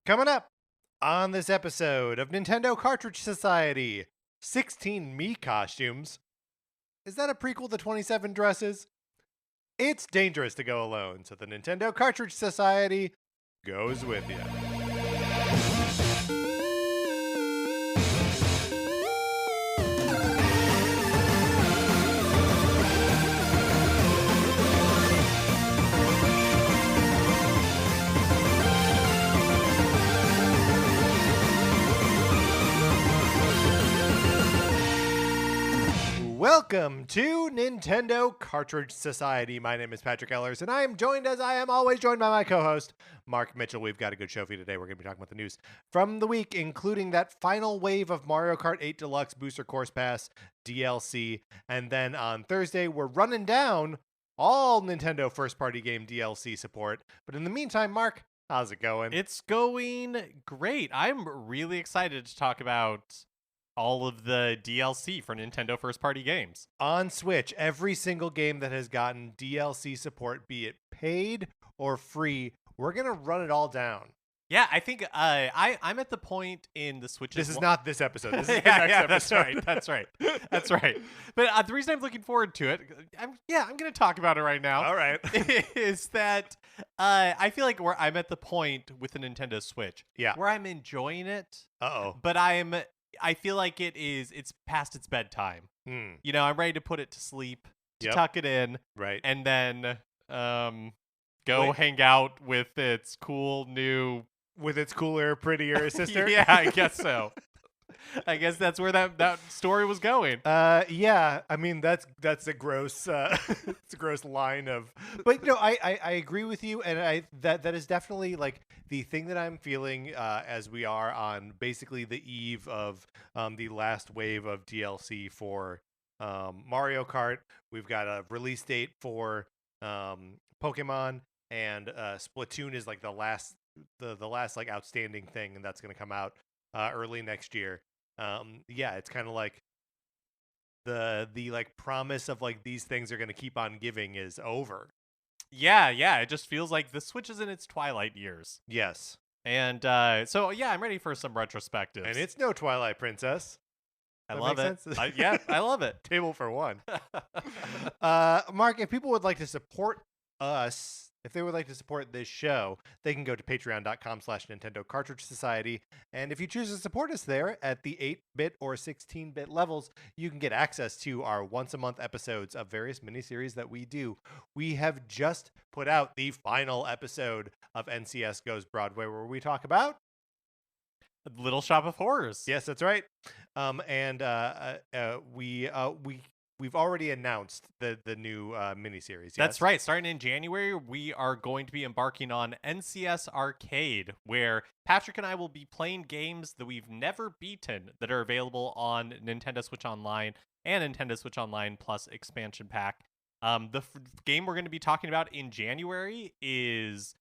Coming up on this episode of Nintendo Cartridge Society, 16 Mii costumes. Is that a prequel to 27 Dresses? It's dangerous to go alone, so the Nintendo Cartridge Society goes with you. Welcome to Nintendo Cartridge Society. My name is Patrick Ellers, and I am joined, as I am always joined by my co-host, Mark Mitchell. We've got a good show for you today. We're going to be talking about the news from the week, including that final wave of Mario Kart 8 Deluxe Booster Course Pass DLC. And then on Thursday, we're running down all Nintendo first-party game DLC support. But in the meantime, Mark, how's it going? It's going great. I'm really excited to talk about all of the DLC for Nintendo first-party games. On Switch, every single game that has gotten DLC support, be it paid or free, we're going to run it all down. Yeah, I think I'm at the point in the Switch. This is not this episode. This is the next episode. That's right. But the reason I'm looking forward to it, I'm going to talk about it right now. All right. Is that I feel like I'm at the point with the Nintendo Switch where I'm enjoying it. But I feel like it's past its bedtime. You know, I'm ready to put it to sleep, to tuck it in, right, and then hang out with its cooler, prettier sister. Yeah, I guess so. I guess that's where that story was going. Yeah, I mean that's a gross it's a gross line of, but you know, I agree with you, and that is definitely like the thing that I'm feeling as we are on basically the eve of the last wave of DLC for Mario Kart. We've got a release date for Pokemon, and Splatoon is like the last like outstanding thing, and that's going to come out early next year. It's kind of like the like promise of like these things are going to keep on giving is over. Yeah, it just feels like the Switch is in its twilight years. Yes. And so I'm ready for some retrospectives. And it's no Twilight Princess. I love it. I love it. Table for one. Mark, if people would like to support us, if they would like to support this show, they can go to patreon.com/Nintendo Cartridge Society. And if you choose to support us there at the 8-bit or 16-bit levels, you can get access to our once-a-month episodes of various miniseries that we do. We have just put out the final episode of NCS Goes Broadway, where we talk about Little Shop of Horrors. Yes, that's right. We've already announced the new miniseries. Yes? That's right. Starting in January, we are going to be embarking on NCS Arcade, where Patrick and I will be playing games that we've never beaten that are available on Nintendo Switch Online and Nintendo Switch Online Plus Expansion Pack. The game we're going to be talking about in January is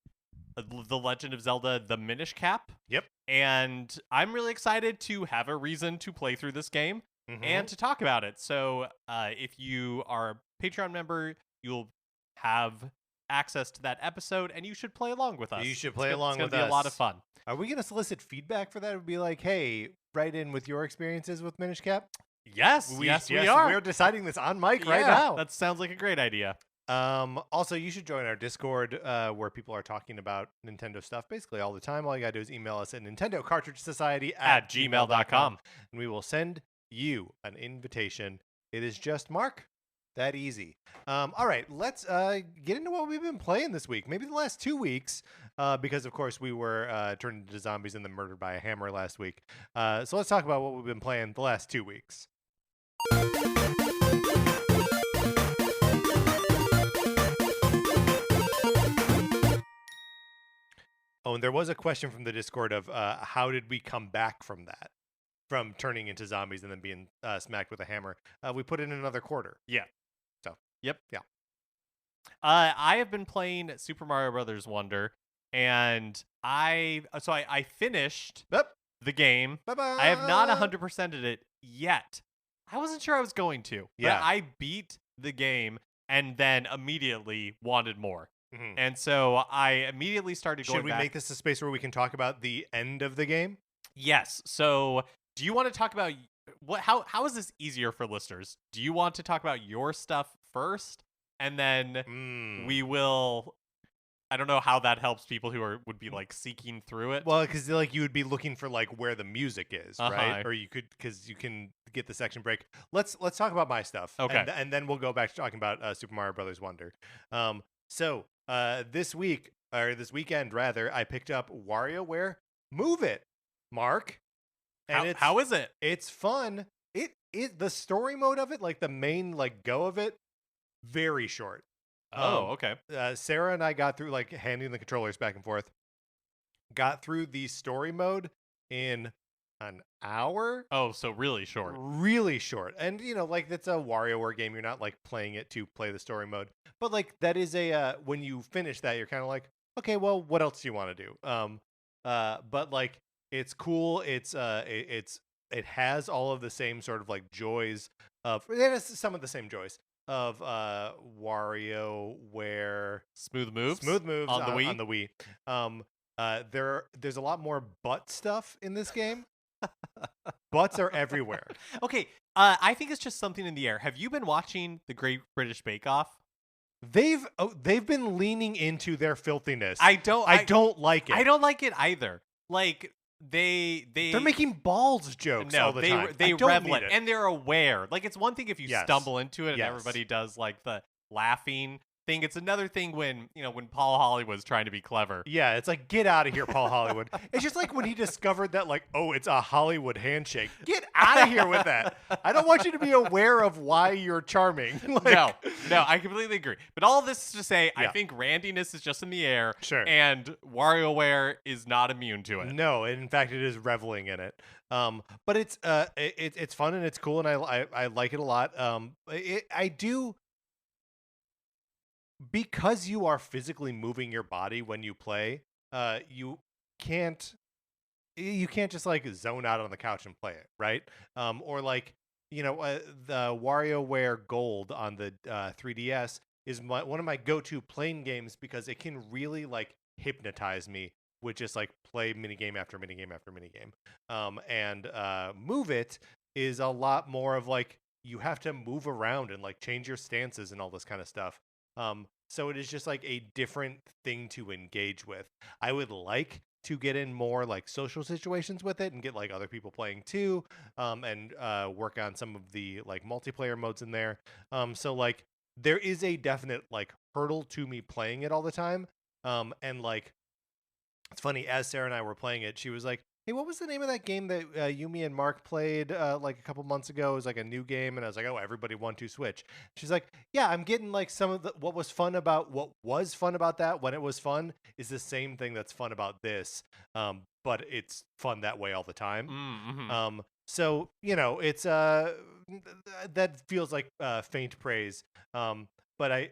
The Legend of Zelda: The Minish Cap. Yep. And I'm really excited to have a reason to play through this game. And to talk about it. So if you are a Patreon member, you'll have access to that episode, and you should play along with us. You should play along with us. It's going to be a lot of fun. Are we going to solicit feedback for that? It would be like, hey, write in with your experiences with Minish Cap? Yes, we are. We're deciding this on mic right now. That sounds like a great idea. Also, you should join our Discord where people are talking about Nintendo stuff basically all the time. All you got to do is email us at Nintendo Cartridge Society at gmail.com, and we will send you an invitation. It is just, Mark, that easy. All right, let's get into what we've been playing this week. Maybe the last 2 weeks, because of course we were turned into zombies and then murdered by a hammer last week. So let's talk about what we've been playing the last 2 weeks. Oh, and there was a question from the Discord of how did we come back from that? From turning into zombies and then being smacked with a hammer. We put in another quarter. Yeah. So. Yep. Yeah. I have been playing Super Mario Brothers Wonder, and I finished the game. Bye-bye. I have not 100%ed it yet. I wasn't sure I was going to. Yeah. But I beat the game and then immediately wanted more. Mhm. And so I immediately started going Should we back. make this a space where we can talk about the end of the game? Yes. So, do you want to talk about what? How is this easier for listeners? Do you want to talk about your stuff first, and then we Mm. will? I don't know how that helps people who would be like seeking through it. Well, because like you would be looking for like where the music is, right? Uh-huh. Or you could because you can get the section break. Let's talk about my stuff, Okay. and then we'll go back to talking about Super Mario Brothers Wonder. This week or this weekend rather, I picked up WarioWare Move It, Mark, and How is it? it's fun. It the story mode of it, like the main like go of it, very short. Oh, okay. Sarah and I got through like handing the controllers back and forth. Got through the story mode in an hour. Oh, so really short. Really short. And like that's a WarioWare game. You're not like playing it to play the story mode. But like that is a when you finish that, you're kind of like, okay, well, what else do you want to do? But like it's cool. It has all of the same sort of like joys it has some of the same joys of WarioWare Smooth moves. Smooth moves on the Wii. On the Wii. There's a lot more butt stuff in this game. Butts are everywhere. Okay, I think it's just something in the air. Have you been watching the Great British Bake Off? They've been leaning into their filthiness. I don't like it. I don't like it either. Like they're making balls jokes all the time. They I don't revel need it, it. and they're aware. Like it's one thing if you Yes. stumble into it and Yes. everybody does like the laughing thing. It's another thing when when Paul Holly was trying to be clever. Yeah, it's like, get out of here, Paul Hollywood. It's just like when he discovered that, like, oh, it's a Hollywood handshake. Get out of here with that. I don't want you to be aware of why you're charming. No, I completely agree. But all this is to say, I Yeah. think randiness is just in the air. Sure. And WarioWare is not immune to it. No, in fact, it is reveling in it. But it's fun and it's cool and I like it a lot. I do. Because you are physically moving your body when you play, you can't just like zone out on the couch and play it, right? Or like the WarioWare Gold on the 3DS is one of my go-to playing games because it can really like hypnotize me with just like play minigame after minigame after minigame. And Move It is a lot more of like you have to move around and like change your stances and all this kind of stuff. So it is just like a different thing to engage with. I would like to get in more like social situations with it and get like other people playing too, and work on some of the like multiplayer modes in there. So like there is a definite like hurdle to me playing it all the time. And like it's funny, as Sarah and I were playing it, she was like, hey, what was the name of that game that Yumi and Mark played like a couple months ago? It was like a new game. And I was like, oh, everybody 1-2 switch. She's like, yeah, I'm getting like some of what was fun about that when it was fun is the same thing that's fun about this. But it's fun that way all the time. Mm-hmm. So, it's that feels like faint praise. But I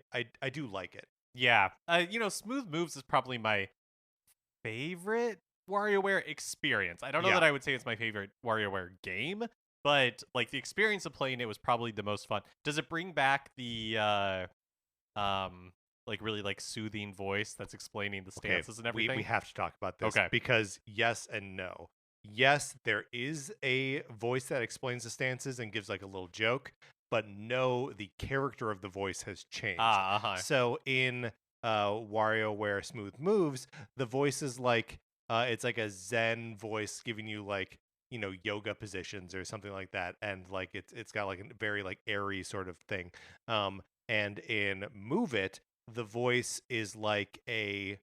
do like it. Yeah. Smooth Moves is probably my favorite WarioWare experience. I don't know Yeah. that I would say it's my favorite WarioWare game, but like the experience of playing it was probably the most fun. Does it bring back the like really like soothing voice that's explaining the stances and everything? We have to talk about this Okay. because yes and no. Yes, there is a voice that explains the stances and gives like a little joke, but no, the character of the voice has changed. So in WarioWare Smooth Moves, the voice is like it's like a Zen voice giving you like yoga positions or something like that, and like it's got like a very like airy sort of thing. And in Move It, the voice is like a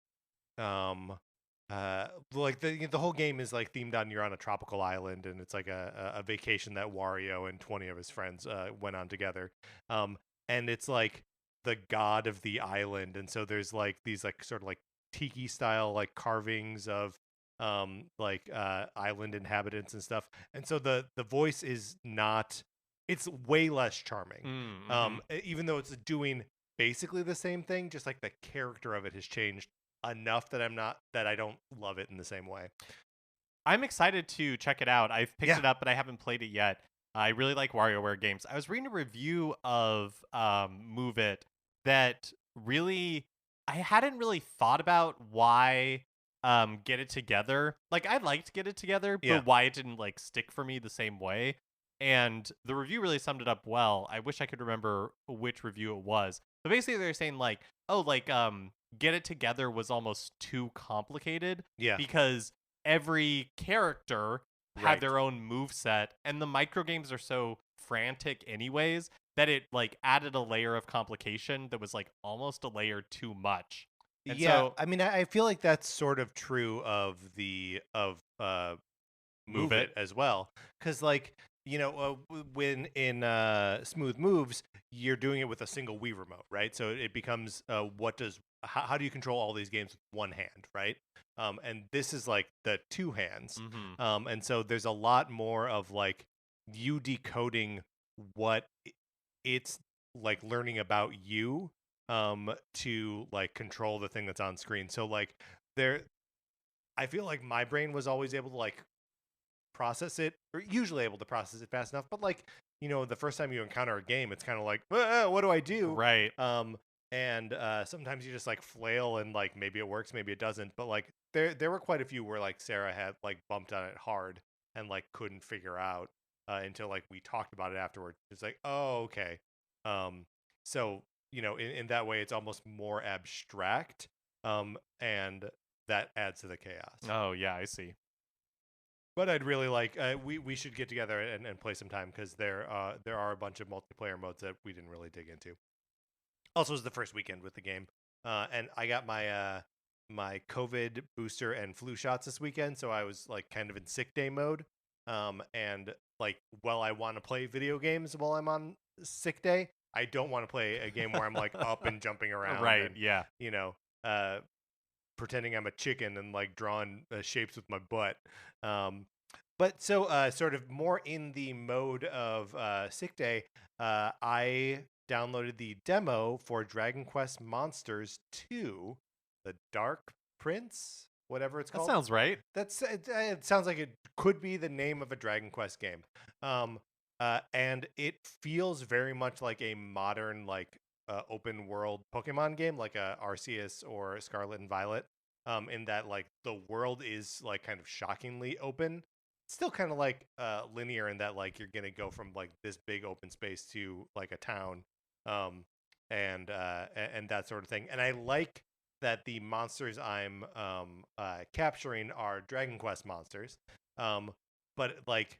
like the whole game is like themed on you're on a tropical island and it's like a vacation that Wario and 20 of his friends went on together. And it's like the god of the island, and so there's like these like sort of like tiki style like carvings of island inhabitants and stuff. And so the voice is not, it's way less charming. Even though it's doing basically the same thing, just like the character of it has changed enough that I don't love it in the same way. I'm excited to check it out. I've picked it up, but I haven't played it yet. I really like WarioWare games. I was reading a review of Move It that really, I hadn't really thought about why Get It Together. Like I liked Get It Together, Yeah. but why it didn't like stick for me the same way. And the review really summed it up well. I wish I could remember which review it was. But basically they're saying like, oh, like Get It Together was almost too complicated Yeah. because every character had Right. their own move set, and the micro games are so frantic anyways that it like added a layer of complication that was like almost a layer too much. And Yeah, so I mean, I feel like that's sort of true of Move It as well, because like when in Smooth Moves, you're doing it with a single Wii remote, right? So it becomes how do you control all these games with one hand, right? And this is like the two hands, and so there's a lot more of like you decoding what it's like learning about you to like control the thing that's on screen. So like I feel like my brain was always able to like process it, or usually able to process it fast enough, but like the first time you encounter a game, it's kind of like, what do I do? right. And sometimes you just like flail and like maybe it works, maybe it doesn't, but like there were quite a few where like Sarah had like bumped on it hard and like couldn't figure out until like we talked about it afterward. It's like, oh, okay. So in that way it's almost more abstract, and that adds to the chaos. Oh yeah, I see. But I'd really like we should get together and play some time, because there are a bunch of multiplayer modes that we didn't really dig into. Also, it was the first weekend with the game, and I got my my COVID booster and flu shots this weekend, so I was like kind of in sick day mode. And like, while I want to play video games while I'm on sick day, I don't want to play a game where I'm like up and jumping around, Right, and, yeah. pretending I'm a chicken and like drawing shapes with my butt. But so sort of more in the mode of sick day, I downloaded the demo for Dragon Quest Monsters 2, The Dark Prince, whatever it's That called. sounds right. It sounds like it could be the name of a Dragon Quest game. And it feels very much like a modern like open world Pokemon game, like a Arceus or Scarlet and Violet. In that like the world is like kind of shockingly open. Still kind of like linear in that like you're gonna go from like this big open space to like a town, and that sort of thing. And I like that the monsters I'm capturing are Dragon Quest monsters. But like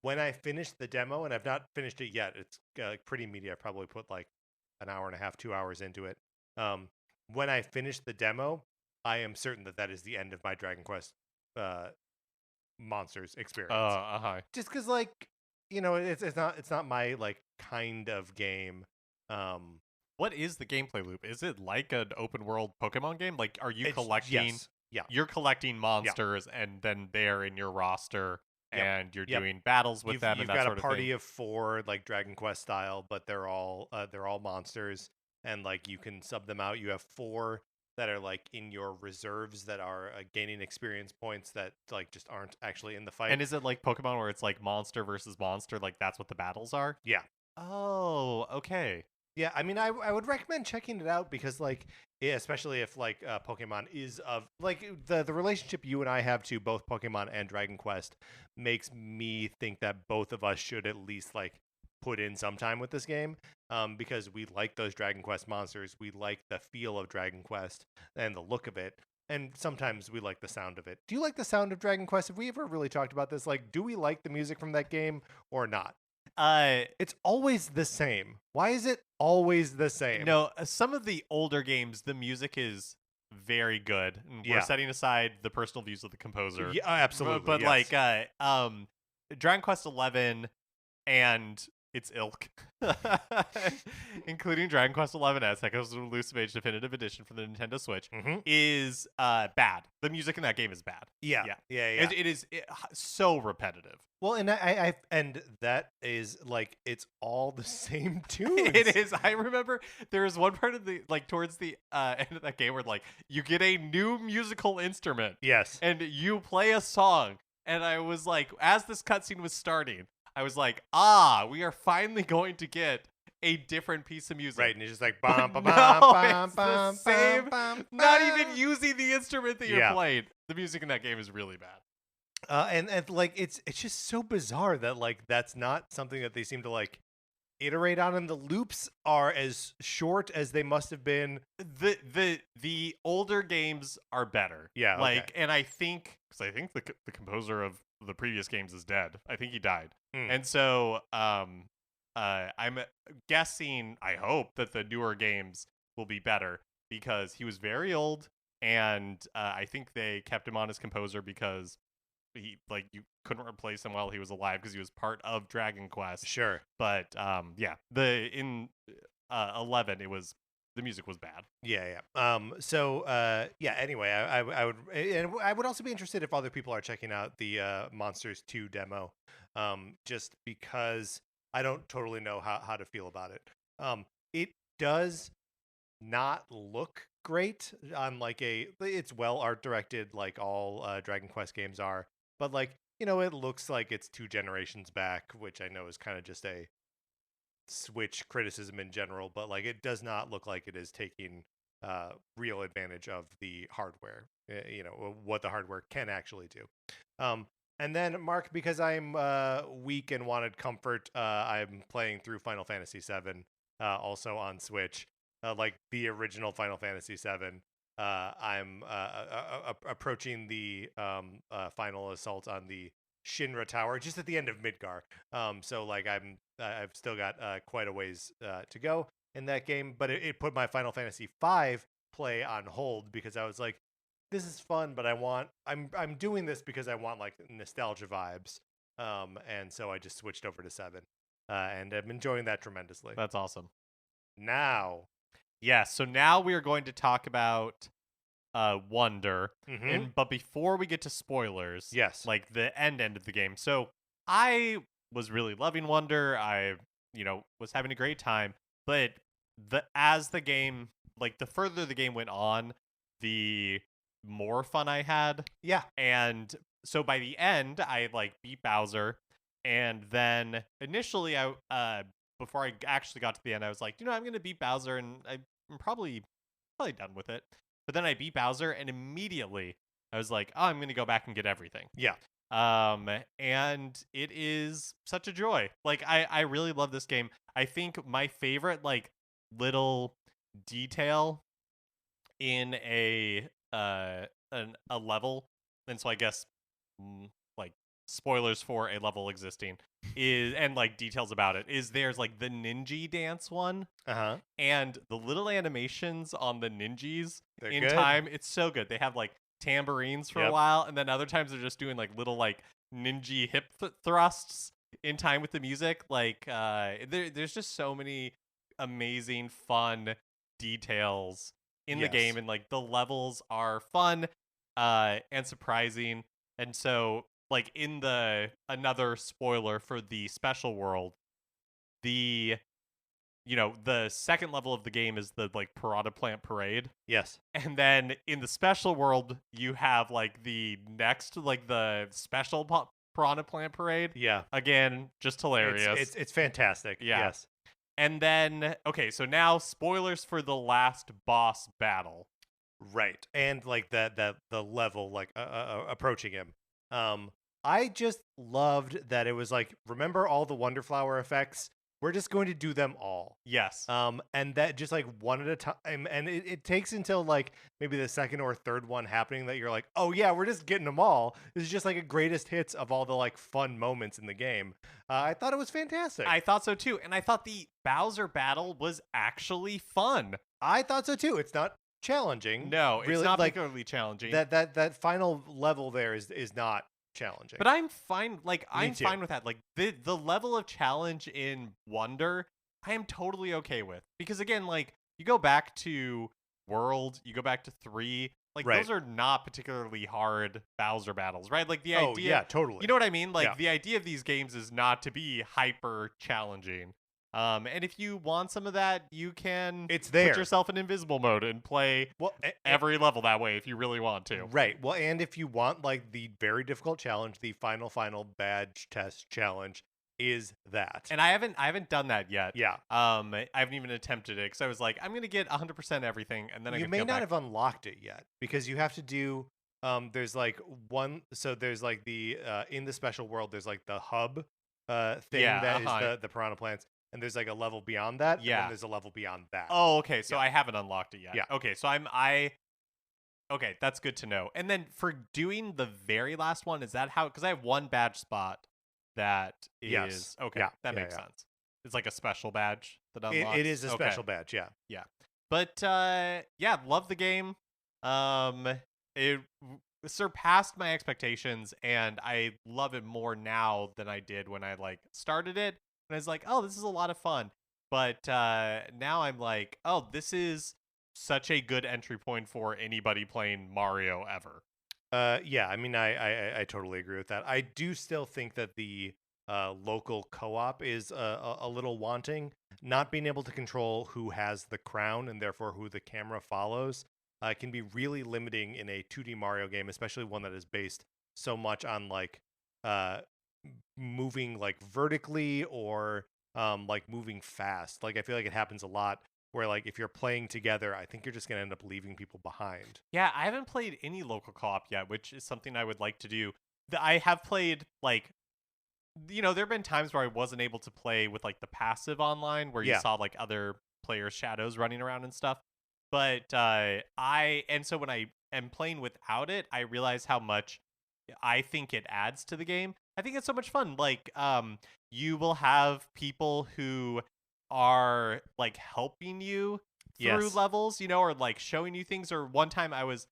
when I finished the demo, and I've not finished it yet, it's pretty meaty. I probably put like an hour and a half, 2 hours into it. When I finished the demo, I am certain that is the end of my Dragon Quest monsters experience. Just because like it's not my like kind of game. What is the gameplay loop? Is it like an open world Pokemon game? Like, are you collecting? Yes. Yeah. You're collecting monsters, and then they're in your roster, and you're Yep. doing battles with them. You've and that got sort a party of, of 4, like Dragon Quest style, but they're all monsters, and like you can sub them out. You have 4 that are like in your reserves that are gaining experience points that like just aren't actually in the fight. And is it like Pokemon where it's like monster versus monster? Like that's what the battles are? Yeah. Oh, okay. Yeah, I mean, I would recommend checking it out, because like, especially if like Pokemon is of like the relationship you and I have to both Pokemon and Dragon Quest makes me think that both of us should at least like put in some time with this game, because we like those Dragon Quest monsters, we like the feel of Dragon Quest and the look of it, and sometimes we like the sound of it. Do you like the sound of Dragon Quest? Have we ever really talked about this? Like, do we like the music from that game or not? It's always the same. Why is it always the same? No, some of the older games, the music is very good. And we're setting aside the personal views of the composer. Yeah, absolutely. But yes. like, Dragon Quest XI and its ilk, including Dragon Quest XI-S, Echoes of the Elusive Age Definitive Edition for the Nintendo Switch, is bad. The music in that game is bad. Yeah. It is so repetitive. Well, and and that is like it's all the same tunes. It is. I remember there was one part of the like towards the end of that game where like you get a new musical instrument. Yes. And you play a song, and I was like, as this cutscene was starting, I was like, we are finally going to get a different piece of music. Right, and it's just like But bum bum no, bum it's bum the same. bum, Not bum. even using the instrument that you're Yeah. playing. The music in that game is really bad. And like it's just so bizarre that like that's not something that they seem to like iterate on, and the loops are as short as they must have been. The older games are better. Yeah, like, okay. and I think the composer of the previous games is dead. I think he died, and so I'm guessing. I hope that the newer games will be better because he was very old, and I think they kept him on as composer because he like you couldn't replace him while he was alive because he was part of Dragon Quest. Sure. But yeah, the in 11 the music was bad. Yeah. Yeah. Anyway, I would, and I would also be interested if other people are checking out the Monsters 2 demo, just because I don't totally know how to feel about it. It does not look great on like it's well art directed like all Dragon Quest games are, but like it looks like it's 2 generations back, which I know is kind of just a Switch criticism in general, but like it does not look like it is taking real advantage of the hardware, what the hardware can actually do. And then Mark, because I'm weak and wanted comfort, I'm playing through Final Fantasy VII, also on Switch, like the original Final Fantasy VII. I'm approaching the final assault on the Shinra Tower, just at the end of Midgar. So like I've still got quite a ways to go in that game, but it put my Final Fantasy V play on hold because I was like, this is fun, but I'm doing this because I want like nostalgia vibes. And so I just switched over to 7, and I'm enjoying that tremendously. That's awesome. Now, yeah. So now we are going to talk about Wonder, but before we get to spoilers, yes, like the end of the game. So I was really loving Wonder. I was having a great time, but as the game, like the further the game went on, the more fun I had. Yeah. And so by the end, I like beat Bowser, and then initially I before I actually got to the end, I was like, I'm gonna beat Bowser, and I'm probably done with it. But then I beat Bowser, and immediately I was like, oh, I'm gonna go back and get everything. Yeah. And it is such a joy. Like I really love this game. I think my favorite like little detail in a level, and so I guess like spoilers for a level existing is, and like details about it, is there's like the ninja dance one, and the little animations on the ninjas in good. time, it's so good. They have like tambourines for a while, and then other times they're just doing like little like ninja hip thrusts in time with the music. Like there's just so many amazing fun details in the game, and like the levels are fun and surprising. And so like in another spoiler for the special world, the second level of the game is the like Piranha Plant Parade. Yes. And then in the special world, you have like the next, like the special Piranha Plant Parade. Yeah. Again, just hilarious. It's fantastic. Yeah. Yes. And then, okay, so now spoilers for the last boss battle. Right. And like the level, like approaching him. I just loved that it was like, remember all the Wonder Flower effects? We're just going to do them all. Yes. And that just like one at a time. And it takes until like maybe the second or third one happening that you're like, oh yeah, we're just getting them all. This is just like a greatest hits of all the like fun moments in the game. I thought it was fantastic. I thought so too. And I thought the Bowser battle was actually fun. I thought so too. It's not challenging. No, really, it's not like, particularly challenging. That final level there is not challenging. But I'm fine. Like I'm too. fine with that. Like the level of challenge in Wonder, I am totally okay with, because again, like you go back to World, you go back to 3, like those are not particularly hard Bowser battles, right? Like the idea. Oh yeah, totally. You know what I mean? Like the idea of these games is not to be hyper challenging. And if you want some of that, you can put yourself in invisible mode and play every level that way if you really want to. Right. Well, and if you want like the very difficult challenge, the final badge test challenge, is that. And I haven't done that yet. Yeah. I haven't even attempted it because I was like, I'm gonna get 100% everything, and then You may not have unlocked it yet because you have to do. There's like one. So there's like the in the special world. There's like the hub thing that is the piranha plants, and there's like a level beyond that. And then there's a level beyond that. Oh, okay. So Yeah. I haven't unlocked it yet. Yeah. Okay. So Okay, that's good to know. And then for doing the very last one, is that how? Because I have one badge spot that is Yes. okay. Yeah. That makes sense. It's like a special badge that unlocks. It is a special badge. Yeah. Yeah. But yeah, love the game. It surpassed my expectations, and I love it more now than I did when I like started it. And I was like, oh, this is a lot of fun. But now I'm like, oh, this is such a good entry point for anybody playing Mario ever. Yeah, I mean, I totally agree with that. I do still think that the local co-op is a little wanting. Not being able to control who has the crown and therefore who the camera follows can be really limiting in a 2D Mario game, especially one that is based so much on like moving like vertically or like moving fast. Like I feel like it happens a lot where like if you're playing together, I think you're just going to end up leaving people behind. Yeah, I haven't played any local co-op yet, which is something I would like to do. I have played like, there have been times where I wasn't able to play with like the passive online where you saw like other players' shadows running around and stuff. But so when I am playing without it, I realize how much I think it adds to the game. I think it's so much fun. Like, you will have people who are like helping you through levels, or like showing you things. Or one time I was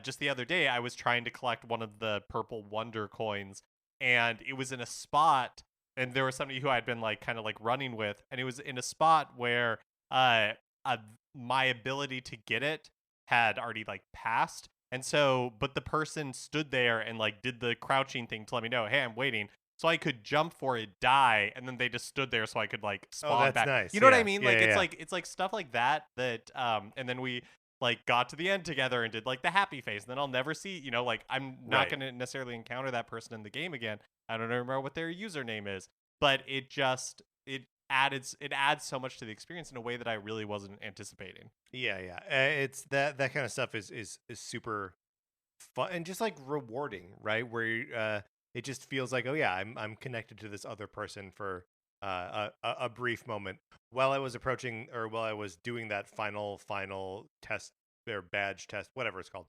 just the other day, I was trying to collect one of the purple wonder coins, and it was in a spot, and there was somebody who I'd been like kind of like running with, and it was in a spot where my ability to get it had already like passed. And so, but the person stood there and like did the crouching thing to let me know, hey, I'm waiting. So I could jump for it, die, and then they just stood there so I could like spawn back. Nice. You know what I mean? It's like stuff like that and then we like got to the end together and did like the happy face. And then I'll never see, like I'm not going to necessarily encounter that person in the game again. I don't remember what their username is, but it adds so much to the experience in a way that I really wasn't anticipating. Yeah. It's that kind of stuff is super fun and just like rewarding, right? Where it just feels like, oh yeah, I'm connected to this other person for a brief moment while I was doing that final test, their badge test, whatever it's called.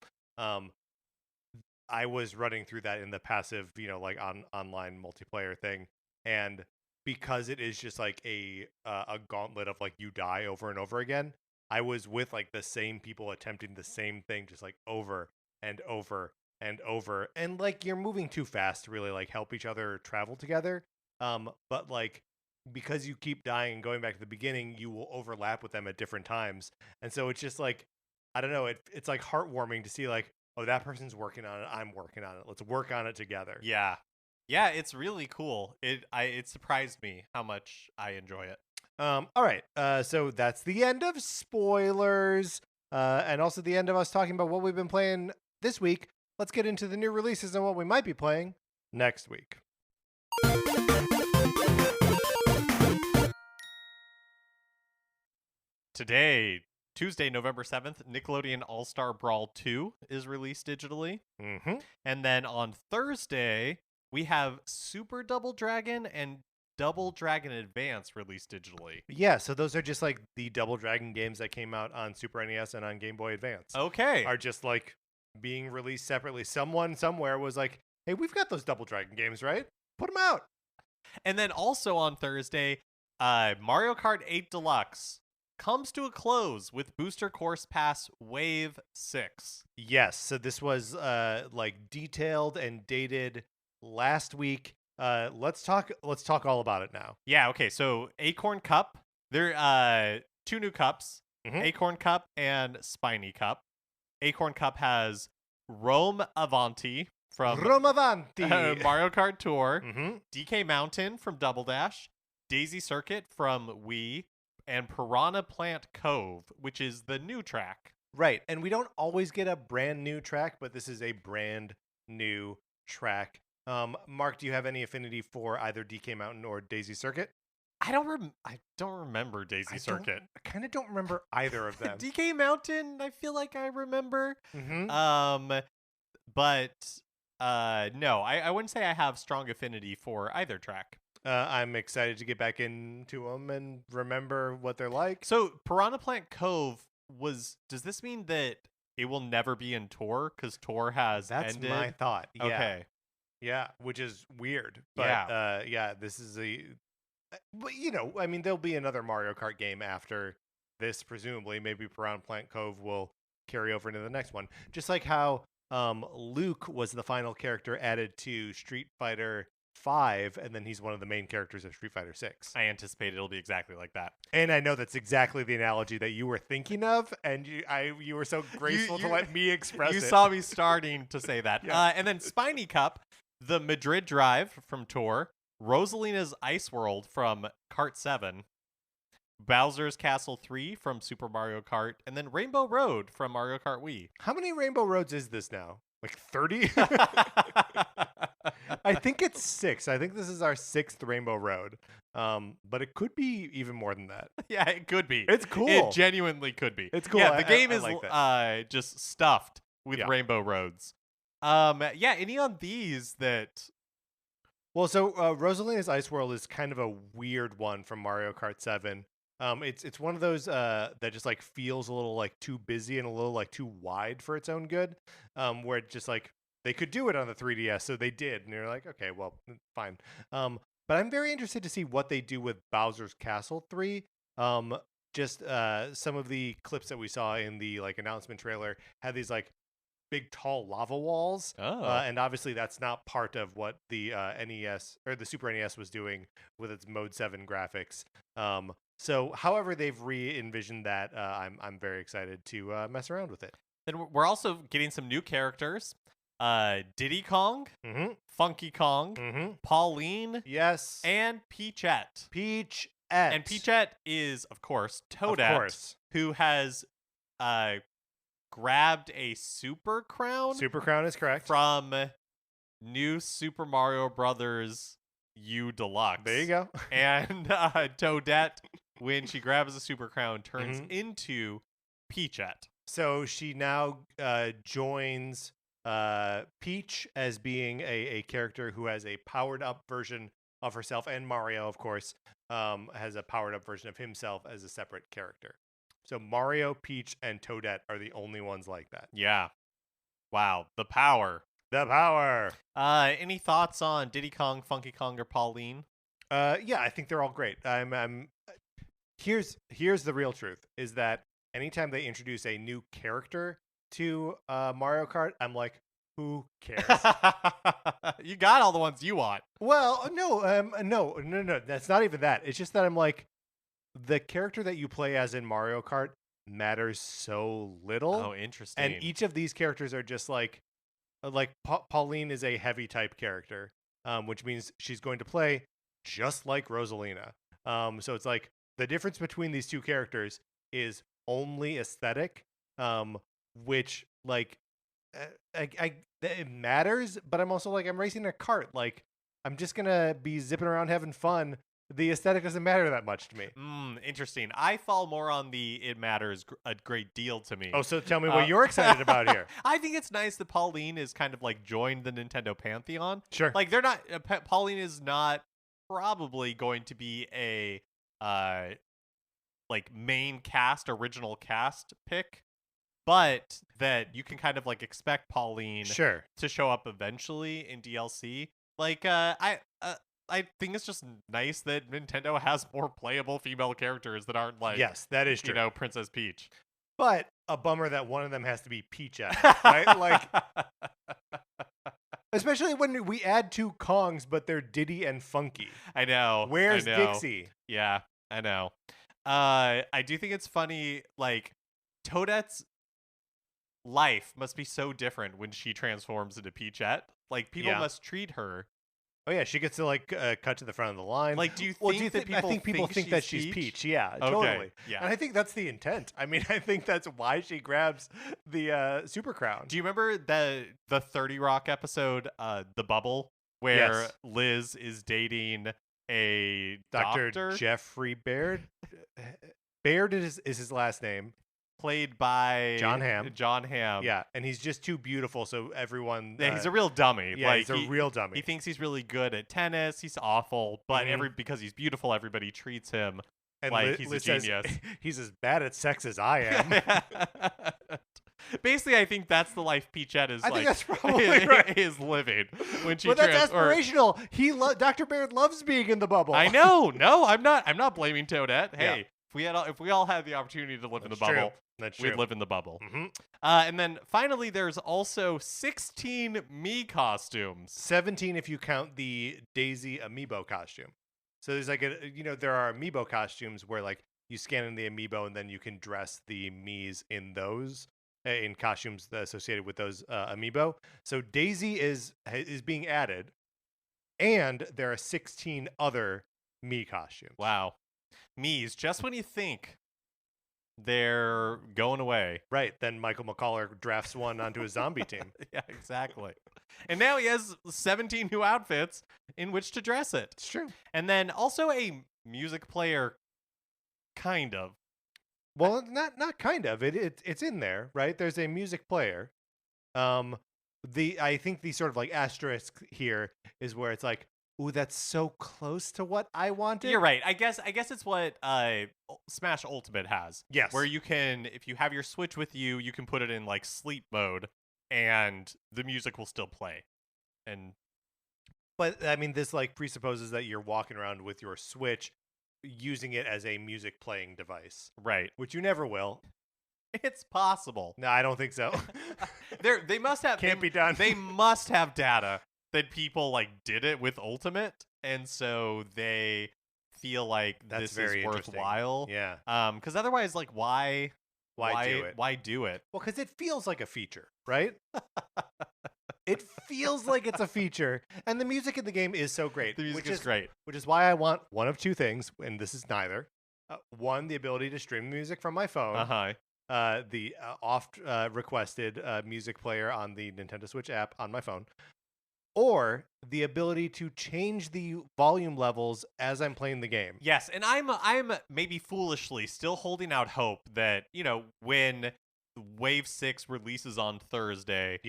I was running through that in the passive, like online multiplayer thing, and because it is just like a gauntlet of like you die over and over again, I was with like the same people attempting the same thing just like over and over and over, and like you're moving too fast to really like help each other travel together, but like because you keep dying and going back to the beginning, you will overlap with them at different times, and so it's just like, I don't know, it's like heartwarming to see like, oh, that person's working on it, I'm working on it, let's work on it together. Yeah, it's really cool. It surprised me how much I enjoy it. All right, so that's the end of spoilers, and also the end of us talking about what we've been playing this week. Let's get into the new releases and what we might be playing next week. Today, Tuesday, November 7th, Nickelodeon All-Star Brawl 2 is released digitally. Mm-hmm. And then on Thursday, we have Super Double Dragon and Double Dragon Advance released digitally. Yeah, so those are just like the Double Dragon games that came out on Super NES and on Game Boy Advance. Okay. Are just like being released separately. Someone somewhere was like, hey, we've got those Double Dragon games, right? Put them out. And then also on Thursday, Mario Kart 8 Deluxe comes to a close with Booster Course Pass Wave 6. Yes, so this was like detailed and dated last week. Let's talk all about it now. Yeah, okay. So Acorn Cup, there two new cups, Acorn Cup and Spiny Cup. Acorn Cup has Rome Avanti from Mario Kart Tour, DK Mountain from Double Dash, Daisy Circuit from Wii, and Piranha Plant Cove, which is the new track. Right, and we don't always get a brand new track, but this is a brand new track Mark, do you have any affinity for either DK Mountain or Daisy Circuit? I don't remember Daisy Circuit. I kind of don't remember either of them. DK Mountain, I feel like I remember. Mm-hmm. But no, I wouldn't say I have strong affinity for either track. I'm excited to get back into them and remember what they're like. So Piranha Plant Cove does this mean that it will never be in Tour? Because Tour has That's ended? my thought. Yeah. Okay. Yeah, which is weird. But Yeah. This is but I mean, there'll be another Mario Kart game after this, presumably. Maybe Piranha Plant Cove will carry over into the next one. Just like how Luke was the final character added to Street Fighter 5, and then he's one of the main characters of Street Fighter 6. I anticipate it'll be exactly like that. And I know that's exactly the analogy that you were thinking of, and you were so graceful to let me express it. You saw me starting to say that. Yeah. And then Spiny Cup, the Madrid Drive from Tour, Rosalina's Ice World from Kart 7, Bowser's Castle 3 from Super Mario Kart, and then Rainbow Road from Mario Kart Wii. How many Rainbow Roads is this now? Like 30? I think it's 6. I think this is our 6th Rainbow Road. But it could be even more than that. Yeah, it could be. It's cool. It genuinely could be. It's cool. Yeah, the game I is like just stuffed with Yeah. Rainbow Roads. Yeah, any on these that... Well, so Rosalina's Ice World is kind of a weird one from Mario Kart 7. It's one of those that just like feels a little like too busy and a little like too wide for its own good. Where it just like they could do it on the 3DS, so they did, and they're like, okay, well, fine. But I'm very interested to see what they do with Bowser's Castle 3. Just some of the clips that we saw in the like announcement trailer had these like big tall lava walls, and obviously that's not part of what the NES or the Super NES was doing with its Mode 7 graphics. So however they've re-envisioned that, I'm very excited to mess around with it. Then we're also getting some new characters. Diddy Kong, Mm-hmm. Funky Kong, Mm-hmm. Pauline, Yes. and Peachette. Peachette. And Peachette is, of course, Toadette, Of course. who has grabbed a Super Crown Super Crown is correct. from New Super Mario Brothers U Deluxe. There you go. And Toadette, when she grabs a Super Crown, turns Mhm. into Peachette. So she now joins Peach as being a character who has a powered up version of herself, and Mario, of course, has a powered up version of himself as a separate character. So Mario, Peach, and Toadette are the only ones like that. Yeah. Wow. The power. The power. Any thoughts on Diddy Kong, Funky Kong, or Pauline? Yeah, I think they're all great. Here's the real truth: is that anytime they introduce a new character to Mario Kart, I'm like, who cares? You got all the ones you want. Well, no. That's not even that. It's just that I'm like, the character that you play as in Mario Kart matters so little. Oh, interesting. And each of these characters are just like Pauline is a heavy type character, which means she's going to play just like Rosalina. So it's like the difference between these two characters is only aesthetic, which like it matters, but I'm also like, I'm racing a kart. Like, I'm just gonna be zipping around having fun. The aesthetic doesn't matter that much to me. Interesting. I fall more on the it matters a great deal to me. Oh, so tell me what you're excited about here. I think it's nice that Pauline is kind of like joined the Nintendo pantheon. Sure. Like they're not. Pauline is not probably going to be a like main cast, original cast pick, but that you can kind of like expect Pauline Sure. to show up eventually in DLC. Like I think it's just nice that Nintendo has more playable female characters that aren't like, yes, that is true. You know, Princess Peach. But a bummer that one of them has to be Peachette, right? Like, especially when we add two Kongs, but they're Diddy and Funky. I know. Where's Dixie? Yeah, I know. I do think it's funny, like, Toadette's life must be so different when she transforms into Peachette. Like, people must treat her. Oh yeah, she gets to like cut to the front of the line. Like, do you think that people I think people think that she's Peach. Yeah, totally. Yeah. And I think that's the intent. I mean, I think that's why she grabs the Super Crown. Do you remember the 30 Rock episode, The Bubble, where Yes. Liz is dating a Dr. doctor Jeffrey Baird. Baird is his last name. played by John Hamm. John Hamm. Yeah, and he's just too beautiful, so everyone. Yeah, he's a real dummy. Yeah, like, he's a real dummy. He thinks he's really good at tennis. He's awful, but because he's beautiful, everybody treats him and like he's Liz a genius. Says, he's as bad at sex as I am. Basically, I think that's the life Peachette is. I think that's probably right. Is living when she. But that's aspirational. Dr. Baird loves being in the bubble. I know. No, I'm not. I'm not blaming Toadette. Hey, Yeah. if we all had the opportunity to live in the bubble, we'd live in the bubble. And then finally, there's also 16 me costumes. 17 if you count the Daisy amiibo costume. So there's like there are amiibo costumes where like you scan in the amiibo and then you can dress the Miis in those in costumes associated with those amiibo. So Daisy is being added, and there are 16 other me costumes. Wow, Miis. Just when you think they're going away, right? Then Michael McCullough drafts one onto his zombie team. Yeah, exactly. And now he has 17 new outfits in which to dress it. It's true. And then also a music player, kind of. Well, not kind of. It's in there, right? There's a music player. I think the sort of like asterisk here is where it's like, ooh, that's so close to what I wanted. You're right. I guess it's what Smash Ultimate has. Yes. Where you can, if you have your Switch with you, you can put it in like sleep mode, and the music will still play. But I mean, this like presupposes that you're walking around with your Switch, using it as a music playing device, right? Which you never will. It's possible. No, I don't think so. They must have can't be done. They must have data that people like did it with Ultimate, and so they feel like That's this is worthwhile. Yeah. Because otherwise, like, why do it? Why do it? Well, because it feels like a feature, right? It feels like it's a feature, and the music in the game is so great. The music is great, which is why I want one of two things, and this is neither. One, the ability to stream music from my phone. The oft requested music player on the Nintendo Switch app on my phone, or the ability to change the volume levels as I'm playing the game. Yes, and I'm maybe foolishly still holding out hope that, when Wave 6 releases on Thursday,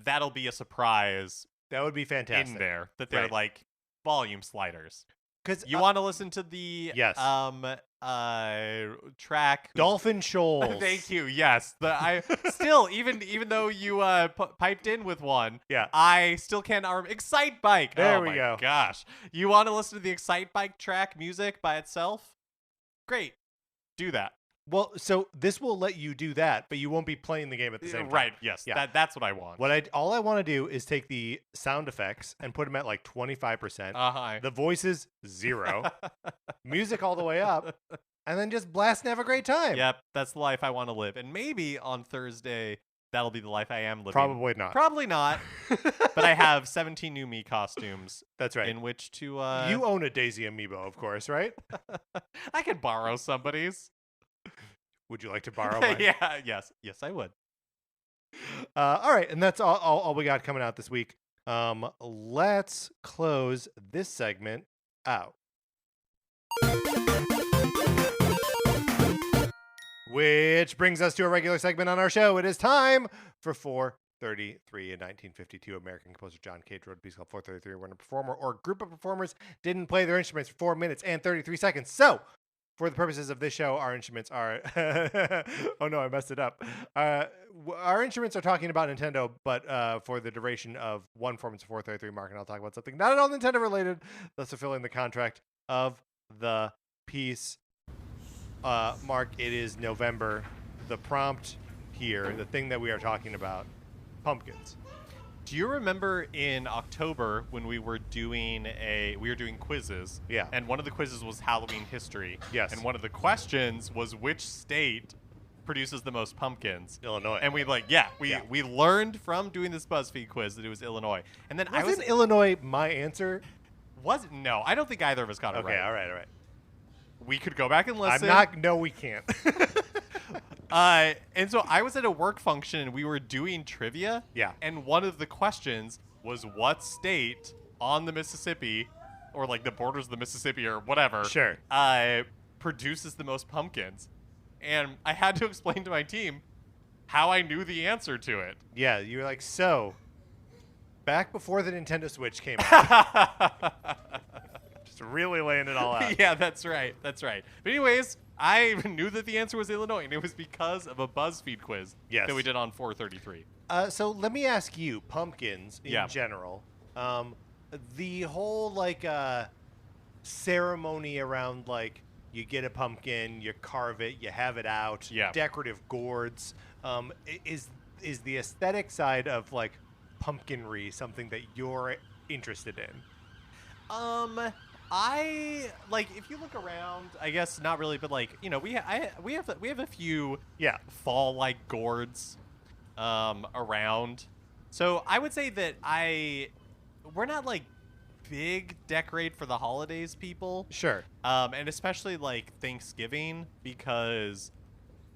that'll be a surprise. That would be fantastic. In there, that they're like volume sliders. Because you want to listen to the track Dolphin Shoals. Thank you. Yes, I still even though you piped in with one, I still can't Excite Bike. There we go. Gosh, you want to listen to the Excite Bike track music by itself? Great, do that. Well, so this will let you do that, but you won't be playing the game at the same time. Right, yes. Yeah. That's what I want. All I want to do is take the sound effects and put them at like 25%. The voices, 0. Music all the way up. And then just blast and have a great time. Yep, that's the life I want to live. And maybe on Thursday, that'll be the life I am living. Probably not. Probably not. But I have 17 new me costumes. That's right. In which to... You own a Daisy amiibo, of course, right? I could borrow somebody's. Would you like to borrow mine? Yes, I would. All right, and that's all we got coming out this week. Let's close this segment out. Which brings us to a regular segment on our show. It is time for 433. In 1952, American composer John Cage wrote a piece called 433 when a performer or group of performers didn't play their instruments for 4 minutes and 33 seconds. So, for the purposes of this show, our instruments are... oh no, I messed it up. Our instruments are talking about Nintendo, but for the duration of one performance of 433, Mark and I'll talk about something not at all Nintendo related, thus fulfilling the contract of the piece. Mark, it is November. The prompt here, the thing that we are talking about, pumpkins. Do you remember in October when we were doing quizzes? Yeah. And one of the quizzes was Halloween history. Yes. And one of the questions was which state produces the most pumpkins? Illinois. And we we learned from doing this BuzzFeed quiz that it was Illinois. And then wasn't Illinois my answer? No, I don't think either of us got it right. Okay, all right. We could go back and listen. No, we can't. And so I was at a work function and we were doing trivia. Yeah. And one of the questions was what state on the Mississippi, or like the borders of the Mississippi or whatever, Sure. produces the most pumpkins. And I had to explain to my team how I knew the answer to it. Yeah, you were like, so, back before the Nintendo Switch came out. Just really laying it all out. Yeah, that's right. That's right. But anyways, I knew that the answer was Illinois, and it was because of a BuzzFeed quiz Yes. that we did on 433. So let me ask you, pumpkins in Yeah. general, the whole like ceremony around like you get a pumpkin, you carve it, you have it out, Yeah. decorative gourds. Is the aesthetic side of like pumpkinry something that you're interested in? I like if you look around, I guess not really, but like we have a few Yeah. fall like gourds around. So I would say that we're not like big decorate for the holidays people. Sure. And especially like Thanksgiving because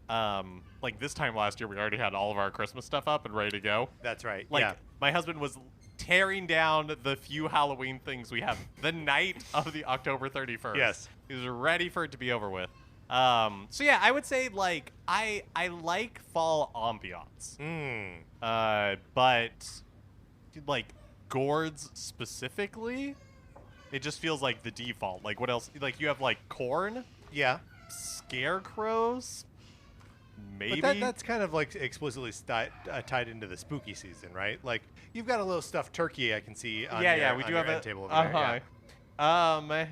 like this time last year we already had all of our Christmas stuff up and ready to go. That's right. Like yeah. my husband was tearing down the few Halloween things we have the night of the October 31st. Yes. He was ready for it to be over with. So yeah, I would say like I like fall ambiance. But like gourds specifically, it just feels like the default. Like what else? Like you have like corn, Yeah. scarecrows, maybe. But that's kind of like explicitly tied into the spooky season, right? Like you've got a little stuffed turkey I can see on your, we on do your have end a table over there. Yeah.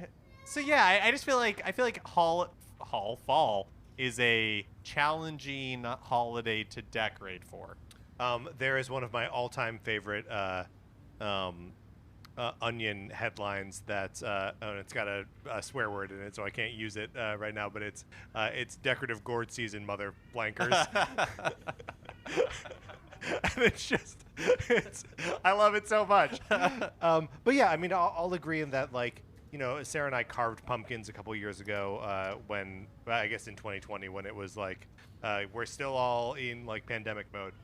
So yeah, I just feel like fall is a challenging holiday to decorate for. There is one of my all-time favorite Onion headlines that's and it's got a swear word in it, so I can't use it right now. But it's decorative gourd season, mother blankers. And I love it so much. But yeah, I mean, I'll agree in that, like, Sarah and I carved pumpkins a couple years ago when, I guess in 2020, when it was like, we're still all in like pandemic mode.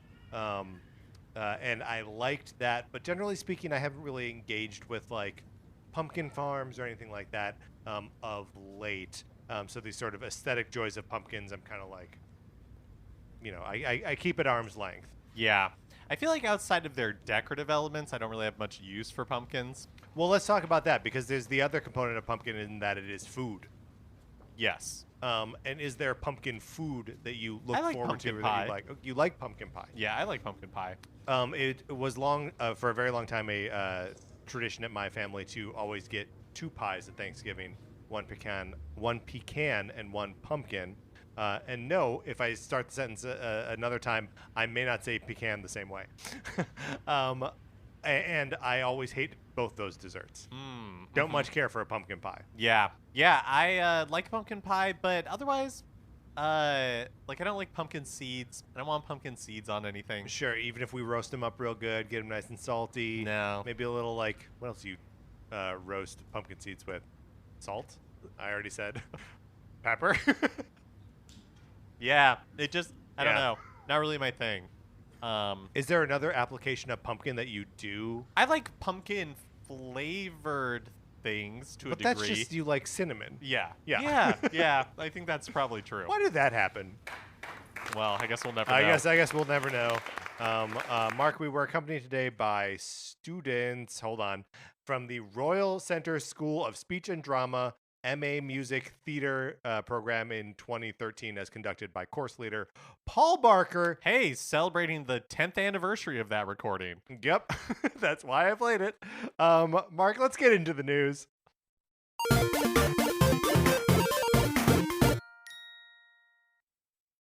And I liked that, but generally speaking, I haven't really engaged with like pumpkin farms or anything like that of late. So these sort of aesthetic joys of pumpkins, I'm kind of like, I keep at arm's length. Yeah. I feel like outside of their decorative elements, I don't really have much use for pumpkins. Well, let's talk about that because there's the other component of pumpkin in that it is food. Yes. And is there pumpkin food that you look I like forward to pumpkin or pie. that you like? You like pumpkin pie? Yeah, I like pumpkin pie. It was for a very long time a tradition at my family to always get two pies at Thanksgiving, one pecan and one pumpkin. And no, if I start the sentence another time, I may not say pecan the same way. And I always hate both those desserts. Don't much care for a pumpkin pie. Yeah. I like pumpkin pie, but otherwise, like I don't like pumpkin seeds. I don't want pumpkin seeds on anything. Sure, even if we roast them up real good, get them nice and salty. No. Maybe a little like, what else do you roast pumpkin seeds with? Salt? I already said. Pepper? Yeah, it just, I don't Yeah. know. Not really my thing. Is there another application of pumpkin that you do? I like pumpkin flavored things to a But degree. that's just you like cinnamon. Yeah. Yeah. Yeah. I think that's probably true. Why did that happen? Well, I guess we'll never know. I guess we'll never know. Mark, we were accompanied today by students, from the Royal Center School of Speech and Drama, MA Music Theater program in 2013 as conducted by course leader Paul Barker. Hey, celebrating the 10th anniversary of that recording. Yep, that's why I played it. Mark, let's get into the news.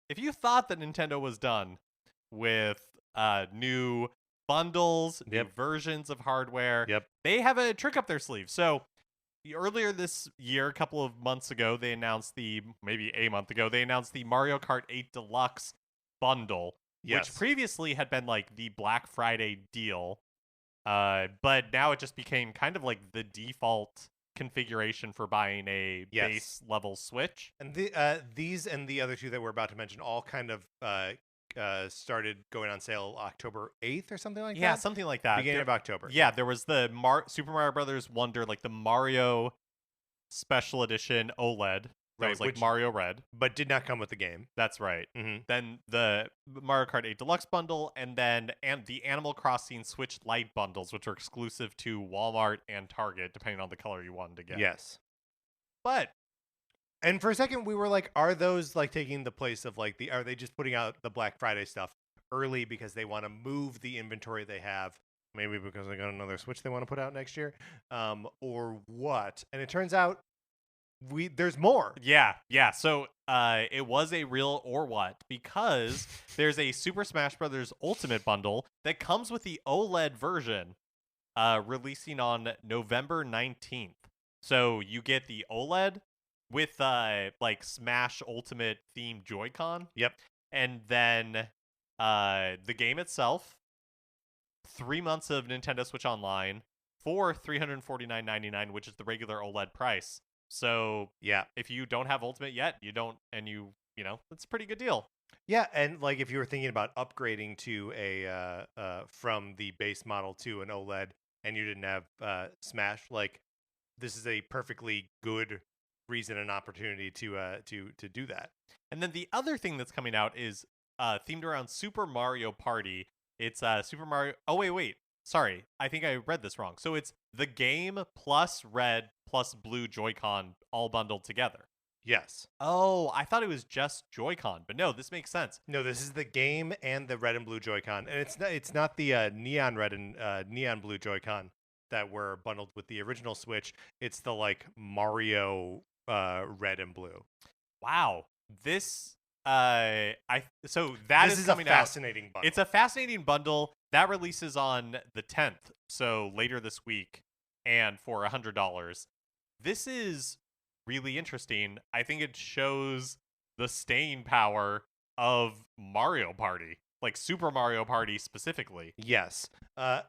If you thought that Nintendo was done with new bundles, new versions of hardware, they have a trick up their sleeve. So earlier this year, a couple of months ago, they announced maybe a month ago, they announced the Mario Kart 8 Deluxe bundle, which previously had been like the Black Friday deal. But now it just became kind of like the default configuration for buying a base level Switch. And these and the other two that we're about to mention all kind of started going on sale October 8th or something like Yeah, that. something like that. Beginning of October. Yeah, there was the Super Mario Brothers Wonder, like the Mario Special Edition OLED. That Right, was like which- Mario Red. but did not come with the game. That's right. Mm-hmm. Then the Mario Kart 8 Deluxe bundle, and then the Animal Crossing Switch Lite bundles, which are exclusive to Walmart and Target, depending on the color you wanted to get. Yes. But And for a second, we were like, are those like taking the place of like are they just putting out the Black Friday stuff early because they want to move the inventory they have? Maybe because they got another Switch they want to put out next year, or what? And it turns out there's more. yeah. So it was a real or what, because there's a Super Smash Brothers Ultimate bundle that comes with the OLED version, releasing on November 19th. So you get the OLED with like Smash Ultimate themed Joy-Con. Yep. And then the game itself, 3 months of Nintendo Switch Online for $349.99, which is the regular OLED price. So Yeah. if you don't have Ultimate yet, you don't, and you know, it's a pretty good deal. Yeah, and like if you were thinking about upgrading to a from the base model to an OLED and you didn't have Smash, like this is a perfectly good reason and opportunity to do that. And then the other thing that's coming out is themed around Super Mario Party. It's Super Mario. Oh wait. Sorry, I think I read this wrong. So it's the game plus red plus blue Joy-Con all bundled together. Yes. Oh, I thought it was just Joy-Con, but no, this makes sense. No, this is the game and the red and blue Joy-Con, and it's not the neon red and neon blue Joy-Con that were bundled with the original Switch. It's the like Mario red and blue. Wow, this This is coming a fascinating bundle. It's a fascinating bundle that releases on the 10th, so later this week, and for $100. This is really interesting. I think it shows the staying power of Mario Party, like Super Mario Party specifically. Yes.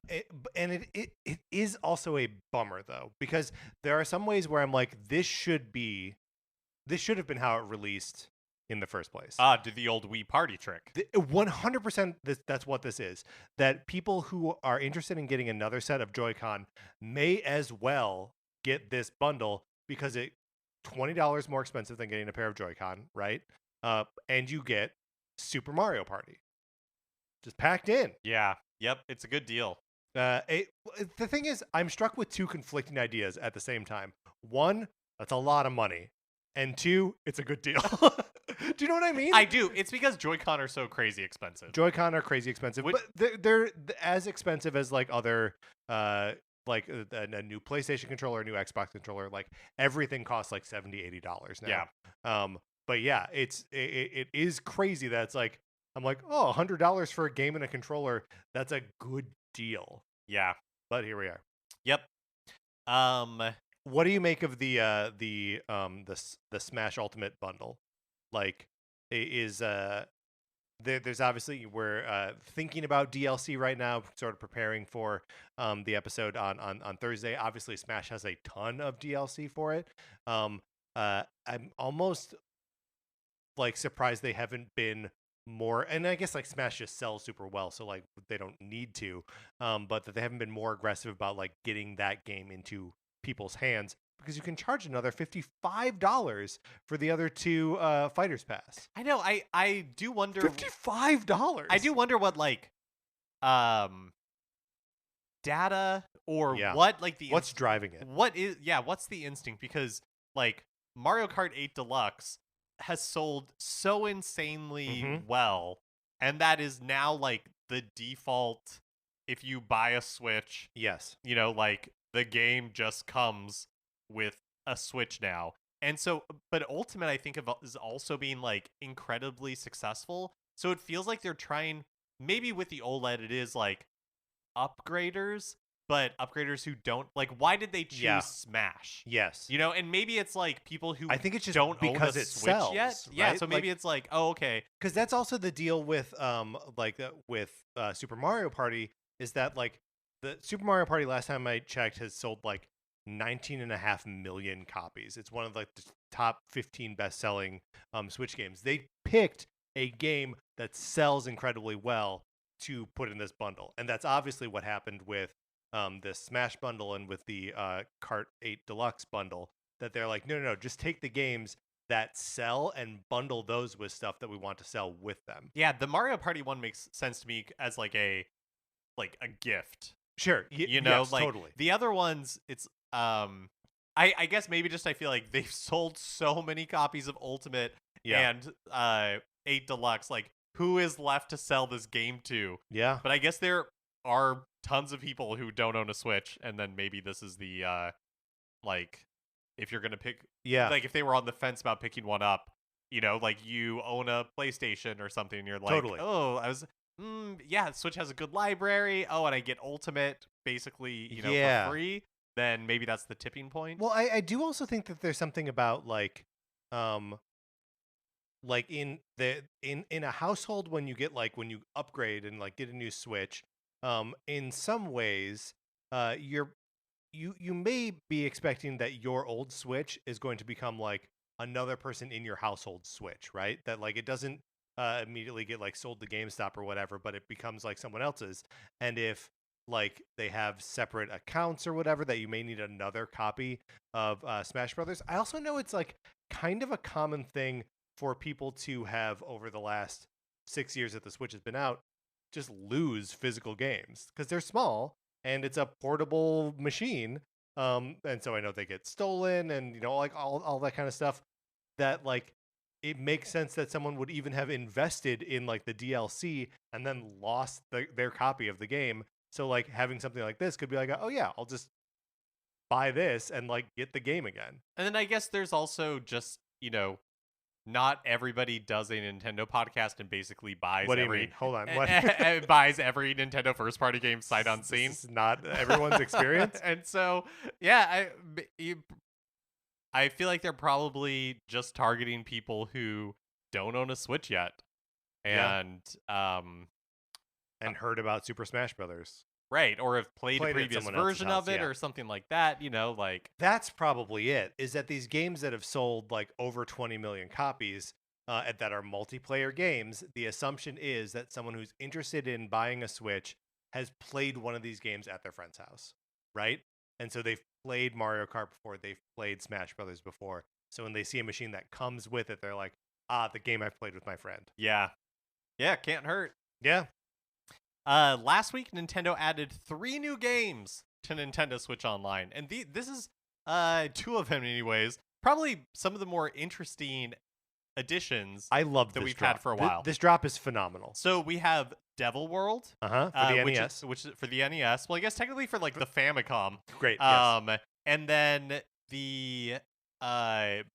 It is also a bummer though, because there are some ways where I'm like, this should have been how it released in the first place. Did the old Wii Party trick. 100% that's what this is. That people who are interested in getting another set of Joy-Con may as well get this bundle because it $20 more expensive than getting a pair of Joy-Con, right? And you get Super Mario Party just packed in. Yeah. Yep. It's a good deal. The thing is, I'm struck with two conflicting ideas at the same time. One, that's a lot of money. And two, it's a good deal. Do you know what I mean? I do. It's because Joy-Con are so crazy expensive. Joy-Con are crazy expensive, but they're as expensive as like other like a new PlayStation controller, a new Xbox controller. Like everything costs like $70, $80 now. Yeah. But yeah, it is crazy that it's like I'm like, oh, $100 for a game and a controller. That's a good deal. Yeah. But here we are. Yep. What do you make of the Smash Ultimate bundle? Like, there's obviously we're thinking about DLC right now, sort of preparing for the episode on Thursday. Obviously, Smash has a ton of DLC for it. I'm almost like surprised they haven't been more, and I guess like Smash just sells super well, so like they don't need to, but that they haven't been more aggressive about like getting that game into people's hands, because you can charge another $55 for the other two Fighters Pass. I know. I do wonder. $55. I do wonder what like data or Yeah. what like What's driving it? What's the instinct? Because like Mario Kart 8 Deluxe has sold so insanely well, and that is now like the default. If you buy a Switch, Yes. you know, like the game just comes with a Switch now. And so, but Ultimate, I think, is also being like incredibly successful. So it feels like they're trying, maybe with the OLED, it is like upgraders, but upgraders who don't like. Why did they choose Smash? Yes. You know, and maybe it's like people who I think it's just don't because own a it Switch sells, yet. Yeah, right? so maybe it's like, oh, okay, because that's also the deal with Super Mario Party, is that like the Super Mario Party, last time I checked, has sold like 19.5 million copies. It's one of like the top 15 best-selling Switch games. They picked a game that sells incredibly well to put in this bundle. And that's obviously what happened with this Smash bundle and with the Kart 8 Deluxe bundle, that they're like, no, just take the games that sell and bundle those with stuff that we want to sell with them. Yeah, the Mario Party one makes sense to me as like a gift. Sure. Yes, like totally. the other ones, it's I guess maybe just I feel like they've sold so many copies of Ultimate and 8 Deluxe. Like, who is left to sell this game to? Yeah. But I guess there are tons of people who don't own a Switch, and then maybe this is the like, if you're gonna pick, like if they were on the fence about picking one up, like you own a PlayStation or something, and you're like, Totally. oh, I was. Switch has a good library. Oh, and I get Ultimate basically, for free. Then maybe that's the tipping point. Well, I do also think that there's something about like in a household when you upgrade and like get a new Switch, in some ways, you may be expecting that your old Switch is going to become like another person in your household Switch, right? That like it doesn't immediately get like sold to GameStop or whatever, but it becomes like someone else's. And if like they have separate accounts or whatever, that you may need another copy of Smash Brothers. I also know it's like kind of a common thing for people to have over the last 6 years that the Switch has been out, just lose physical games because they're small and it's a portable machine. And so I know they get stolen and like all that kind of stuff, that like it makes sense that someone would even have invested in like the DLC and then lost their copy of the game. So like having something like this could be like, oh yeah, I'll just buy this and like get the game again. And then I guess there's also just, not everybody does a Nintendo podcast and basically buys What do you mean? Hold on. What? buys every Nintendo first party game sight unseen. This is not everyone's experience. And so, yeah, I feel like they're probably just targeting people who don't own a Switch yet. And and heard about Super Smash Brothers. Right, or have played a previous version of it or something like that, like... That's probably it, is that these games that have sold like over 20 million copies that are multiplayer games, the assumption is that someone who's interested in buying a Switch has played one of these games at their friend's house, right? And so they've played Mario Kart before, they've played Smash Brothers before, so when they see a machine that comes with it, they're like, the game I've played with my friend. Yeah, can't hurt. Yeah. Last week, Nintendo added 3 new games to Nintendo Switch Online, and this is 2 of them anyways. Probably some of the more interesting additions I love that we've drop. had for a while. This drop is phenomenal. So we have Devil World, for the NES, which is for the NES. Well, I guess technically for like the Famicom. Great. Yes. And then the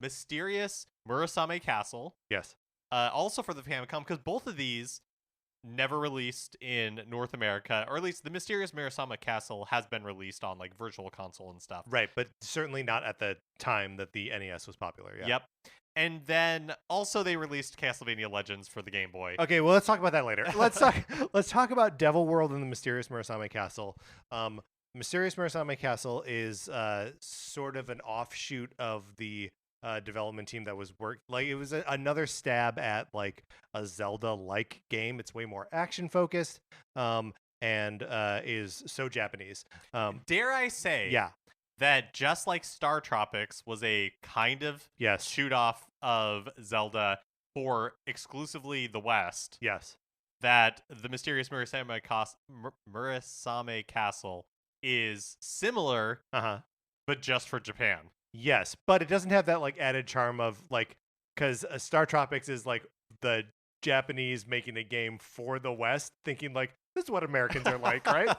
mysterious Murasame Castle. Yes. Also for the Famicom, because both of these never released in North America, or at least the mysterious Murasame Castle has been released on like Virtual Console and stuff. Right, but certainly not at the time that the NES was popular. Yeah. Yep. And then also they released Castlevania Legends for the Game Boy. Okay, well let's talk about that later. Let's talk about Devil World and the Mysterious Murasame Castle. Mysterious Murasame Castle is sort of an offshoot of the development team that was it was another stab at like a Zelda-like game. It's way more action focused, and is so Japanese. Dare I say, that just like Star Tropics was a kind of shoot off of Zelda for exclusively the West. Yes, that the Mysterious Murasame Castle is similar, but just for Japan. Yes, but it doesn't have that like added charm of like, because Star Tropics is like the Japanese making a game for the West, thinking like this is what Americans are like, right?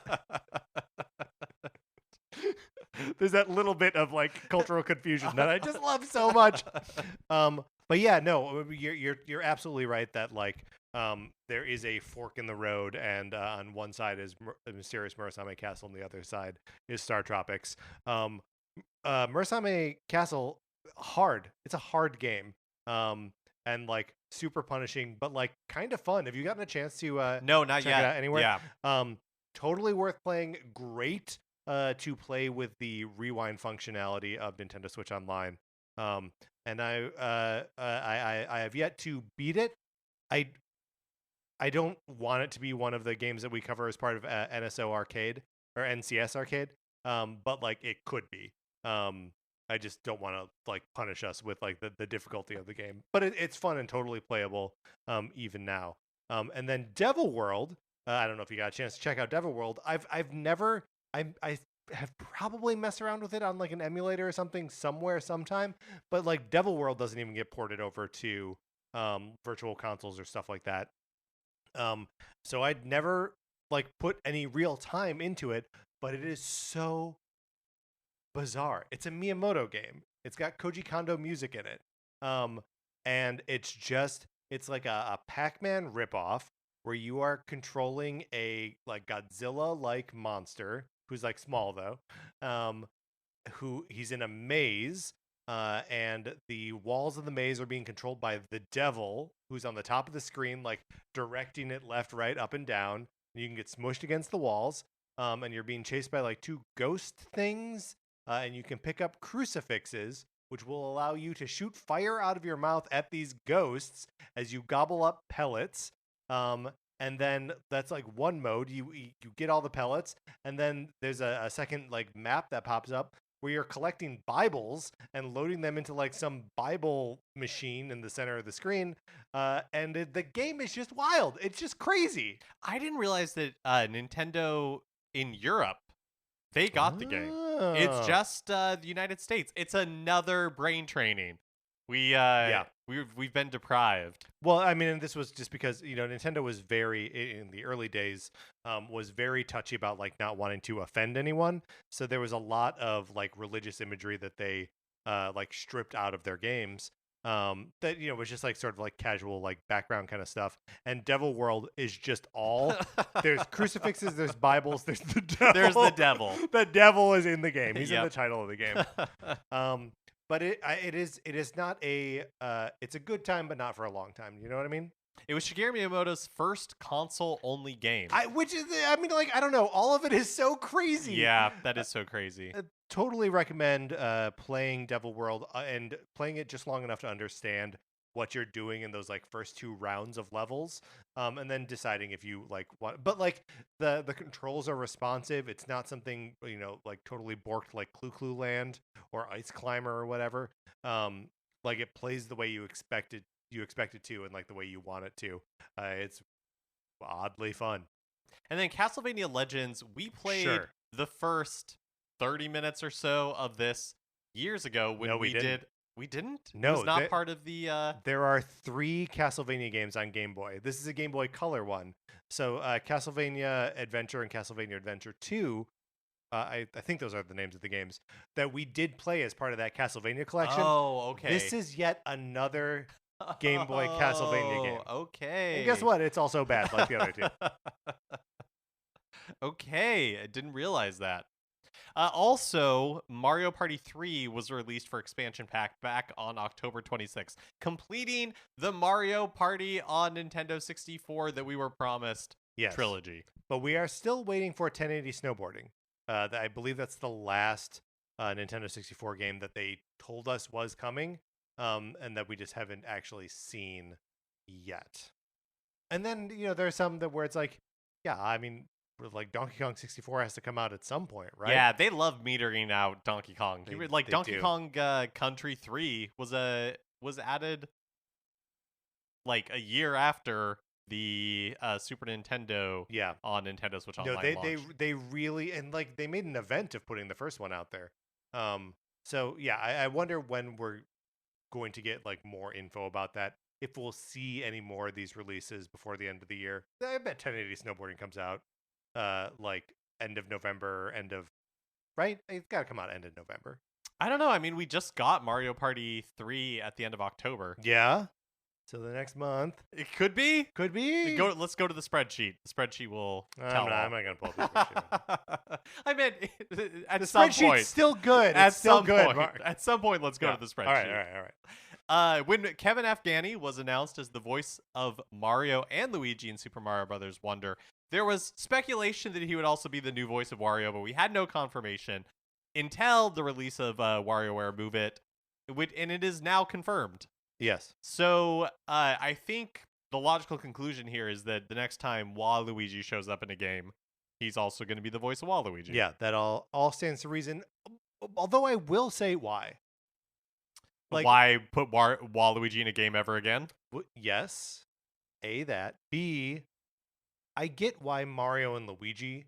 There's that little bit of like cultural confusion that I just love so much. But yeah, no, you're absolutely right that like there is a fork in the road, and on one side is Mysterious Murasame Castle, and the other side is Star Tropics. Murasame Castle, hard. It's a hard game, and like super punishing, but like kind of fun. Have you gotten a chance to? No, not check yet. It out anywhere? Yeah. Totally worth playing. Great to play with the rewind functionality of Nintendo Switch Online. And I have yet to beat it, I I don't want it to be one of the games that we cover as part of NSO Arcade or NCS Arcade. But like it could be. I just don't want to like punish us with like the difficulty of the game. But it's fun and totally playable even now. And then Devil World. I don't know if you got a chance to check out Devil World. I've never I have probably messed around with it on like an emulator or something somewhere sometime. But like Devil World doesn't even get ported over to virtual consoles or stuff like that. So I'd never like put any real time into it, but it is so bizarre. It's a Miyamoto game. It's got Koji Kondo music in it. Um, and it's like a Pac-Man ripoff where you are controlling a like Godzilla-like monster who's like small though. Who he's in a maze, and the walls of the maze are being controlled by the devil, who's on the top of the screen, like directing it left, right, up, and down. And you can get smushed against the walls, and you're being chased by like two ghost things, and you can pick up crucifixes, which will allow you to shoot fire out of your mouth at these ghosts as you gobble up pellets. And then that's like one mode. You get all the pellets, and then there's a second like map that pops up where you're collecting Bibles and loading them into like some Bible machine in the center of the screen. The game is just wild. It's just crazy. I didn't realize that Nintendo in Europe, they got the game. It's just the United States. It's another brain training. We've been deprived. Well, I mean, and this was just because Nintendo was in the early days was very touchy about like not wanting to offend anyone. So there was a lot of like religious imagery that they like stripped out of their games. That was just like sort of like casual like background kind of stuff. And Devil World is just all there's crucifixes, there's Bibles, there's the devil. There's the devil. The devil is in the game. He's Yep. in the title of the game. But it is not it's a good time, but not for a long time. You know what I mean? It was Shigeru Miyamoto's first console-only game. I don't know. All of it is so crazy. Yeah, that is so crazy. Totally recommend playing Devil World and playing it just long enough to understand what you're doing in those like first two rounds of levels, and then deciding if you like want. But like the controls are responsive. It's not something like totally borked like Clue Land or Ice Climber or whatever. Like it plays the way you expect it to, and like the way you want it to. It's oddly fun. And then Castlevania Legends, we played the first 30 minutes or so of this years ago when we did. We didn't? No. It was not part of the... There are 3 Castlevania games on Game Boy. This is a Game Boy Color one. So Castlevania Adventure and Castlevania Adventure 2, I think those are the names of the games, that we did play as part of that Castlevania collection. Oh, okay. This is yet another Game Boy Castlevania game. Okay. And guess what? It's also bad like the other 2. Okay. I didn't realize that. Also, Mario Party 3 was released for expansion pack back on October 26th, completing the Mario Party on Nintendo 64 that we were promised trilogy. But we are still waiting for 1080 snowboarding. I believe that's the last Nintendo 64 game that they told us was coming, and that we just haven't actually seen yet. And then, there's some where it's like, like Donkey Kong 64 has to come out at some point, right? Yeah, they love metering out Donkey Kong. Donkey do. Kong Country 3 was added like a year after the Super Nintendo on Nintendo Switch Online launch. They really, and like they made an event of putting the first one out there. So yeah, I wonder when we're going to get like more info about that. If we'll see any more of these releases before the end of the year. I bet 1080 snowboarding comes out like end of November, right? It's got to come out end of November. I don't know. I mean, we just got Mario Party 3 at the end of October. Yeah. So the next month. It could be. Let's go to the spreadsheet. The spreadsheet will tell. I'm not going to pull up the spreadsheet. I meant at the some spreadsheet's point. Still good. At it's still some good. point. At some point, let's go to the spreadsheet. All right. When Kevin Afghani was announced as the voice of Mario and Luigi in Super Mario Bros. Wonder, there was speculation that he would also be the new voice of Wario, but we had no confirmation until the release of WarioWare Move It, and it is now confirmed. Yes. So I think the logical conclusion here is that the next time Waluigi shows up in a game, he's also going to be the voice of Waluigi. Yeah, that all stands to reason. Although I will say why. Like, why put Waluigi in a game ever again? Yes, A, that. B, I get why Mario and Luigi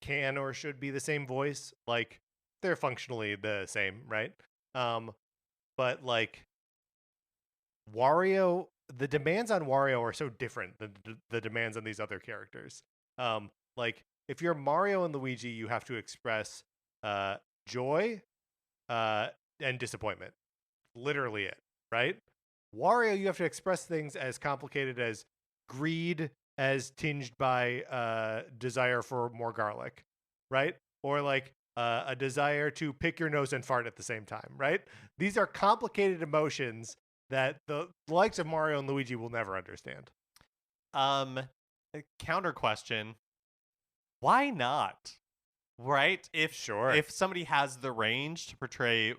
can or should be the same voice. Like, they're functionally the same, right? But like Wario, the demands on Wario are so different than the demands on these other characters. Like if you're Mario and Luigi, you have to express joy and disappointment. Literally it, right? Wario, you have to express things as complicated as greed, as tinged by desire for more garlic, right? Or like a desire to pick your nose and fart at the same time, right? These are complicated emotions that the likes of Mario and Luigi will never understand. Counter question: why not? Right? If somebody has the range to portray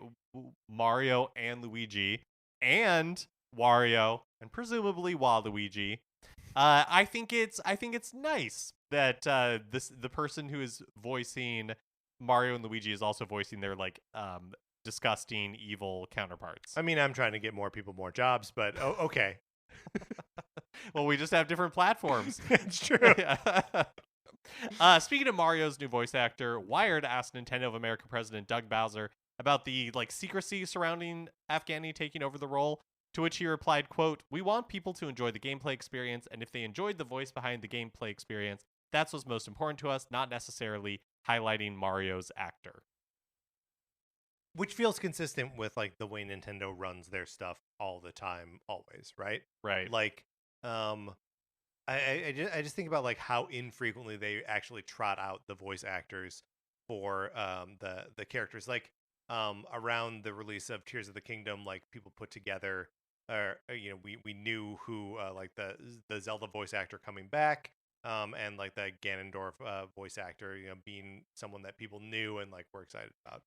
Mario and Luigi and Wario and presumably Waluigi, I think it's nice that the person who is voicing Mario and Luigi is also voicing their like disgusting evil counterparts. I mean, I'm trying to get more people more jobs, but okay. Well, we just have different platforms. It's true. Speaking of Mario's new voice actor, Wired asked Nintendo of America President Doug Bowser about the like secrecy surrounding Afghani taking over the role, to which he replied, quote, "We want people to enjoy the gameplay experience, and if they enjoyed the voice behind the gameplay experience, that's what's most important to us, not necessarily highlighting Mario's actor." Which feels consistent with like the way Nintendo runs their stuff all the time, always, right? Right. Like, I just think about like how infrequently they actually trot out the voice actors for the characters. Like around the release of Tears of the Kingdom, like people put together, we knew who like the Zelda voice actor coming back, and like the Ganondorf voice actor, being someone that people knew and like were excited about.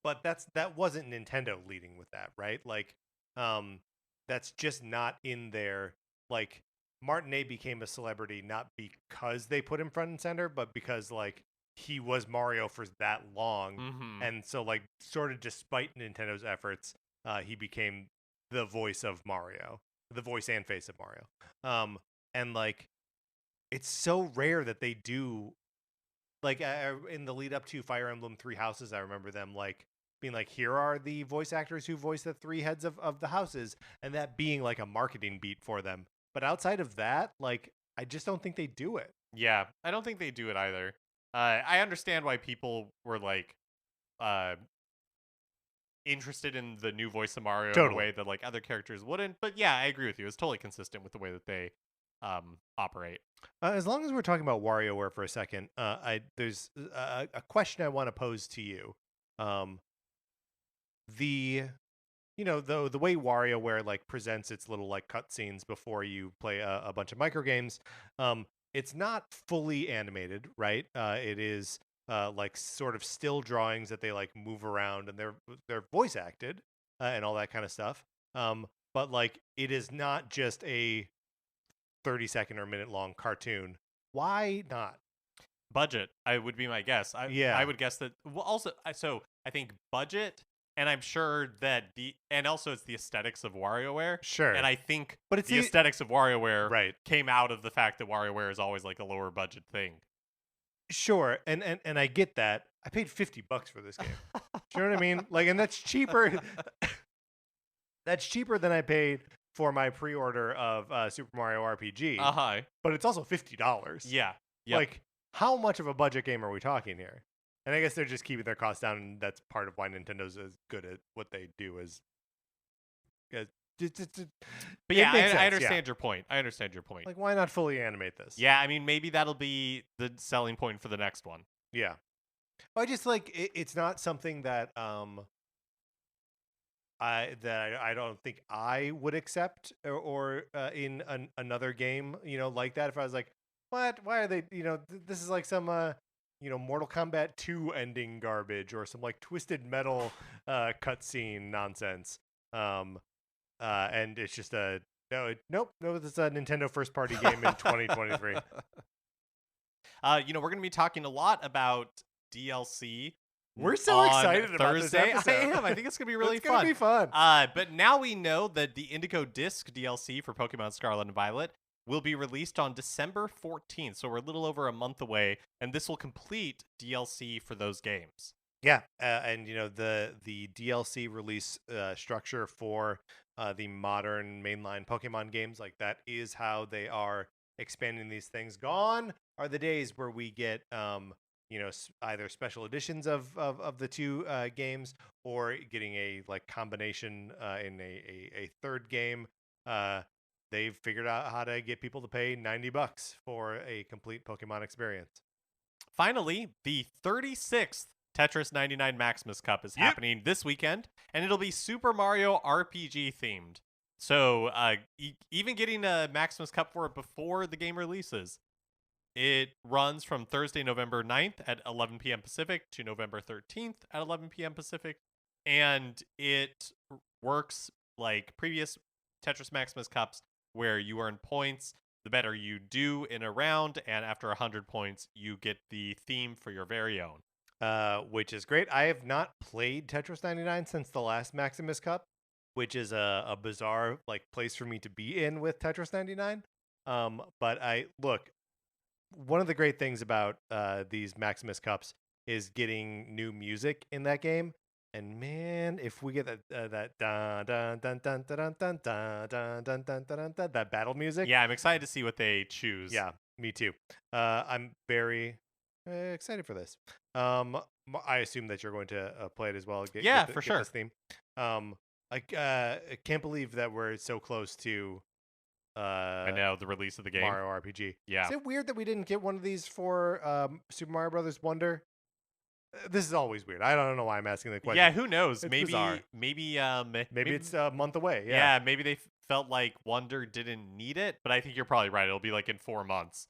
But that wasn't Nintendo leading with that, right? Like, that's just not in there. Like, Martinet became a celebrity not because they put him front and center, but because like he was Mario for that long, and so like sort of despite Nintendo's efforts, he became the voice of Mario, the voice and face of Mario. And like, it's so rare that they do. Like in the lead up to Fire Emblem Three Houses, I remember them like being like, here are the voice actors who voice the three heads of the houses, and that being like a marketing beat for them. But outside of that, like, I just don't think they do it. Yeah, I don't think they do it either. I understand why people were like interested in the new voice of Mario in a way that like other characters wouldn't. But yeah, I agree with you. It's totally consistent with the way that they operate. As long as we're talking about WarioWare for a second, there's a question I want to pose to you. The way WarioWare like presents its little like cutscenes before you play a bunch of micro games, it's not fully animated, right? It is like sort of still drawings that they like move around, and they're voice acted and all that kind of stuff. But like it is not just a 30-second or minute long cartoon. Why not? Budget, I would be my guess. I would guess that. Well, also, so I think budget, and I'm sure that and also it's the aesthetics of WarioWare. Sure. And I think but it's the aesthetics of WarioWare right. came out of the fact that WarioWare is always like a lower budget thing. Sure, and I get that. I paid $50 for this game. Do you know what I mean? Like, and that's cheaper. That's cheaper than I paid for my pre-order of Super Mario RPG. But it's also $50. Yeah. Yep. Like, how much of a budget game are we talking here? And I guess they're just keeping their costs down, and that's part of why Nintendo's as good at what they do as but yeah, I understand your point. I understand your point. Like, why not fully animate this? Yeah, I mean, maybe that'll be the selling point for the next one. Yeah. I just like it's not something that I don't think I would accept or in another game, like that. If I was like, what? Why are they? This is like some Mortal Kombat 2 ending garbage or some like Twisted Metal cutscene nonsense. And it's just Nope. No, it's a Nintendo first-party game in 2023. We're going to be talking a lot about DLC. We're so on excited about Thursday. this episode. I am. I think it's going to be really It's gonna be fun. But now we know that the Indigo Disc DLC for Pokemon Scarlet and Violet will be released on December 14th. So we're a little over a month away, and this will complete DLC for those games. Yeah, and the DLC release structure for the modern mainline Pokemon games, like that is how they are expanding these things. Gone are the days where we get either special editions of the two games, or getting a combination in a third game. They've figured out how to get people to pay $90 for a complete Pokemon experience. Finally, the 36th Tetris 99 Maximus Cup is happening this weekend, and it'll be Super Mario RPG themed. So even getting a Maximus Cup for it before the game releases. It runs from Thursday, November 9th at 11 p.m. Pacific to November 13th at 11 p.m. Pacific. And it works like previous Tetris Maximus Cups, where you earn points the better you do in a round, and after 100 points, you get the theme for your very own. Which is great. I have not played Tetris 99 since the last Maximus Cup, which is a bizarre place for me to be in with Tetris 99. But one of the great things about these Maximus Cups is getting new music in that game. And man, if we get that dun dun dun dun dun dun dun dun dun dun dun dun, that battle music. Yeah, I'm excited to see what they choose. Yeah, me too. I'm very excited for this. I assume that you're going to play it as well. For sure. This theme. I can't believe that we're so close to. I know, the release of the game, Mario RPG. Yeah. Is it weird that we didn't get one of these for Super Mario Brothers Wonder? This is always weird. I don't know why I'm asking the question. Yeah, who knows? It's maybe bizarre. maybe it's a month away. Yeah, maybe they felt like Wonder didn't need it, but I think you're probably right. It'll be in 4 months.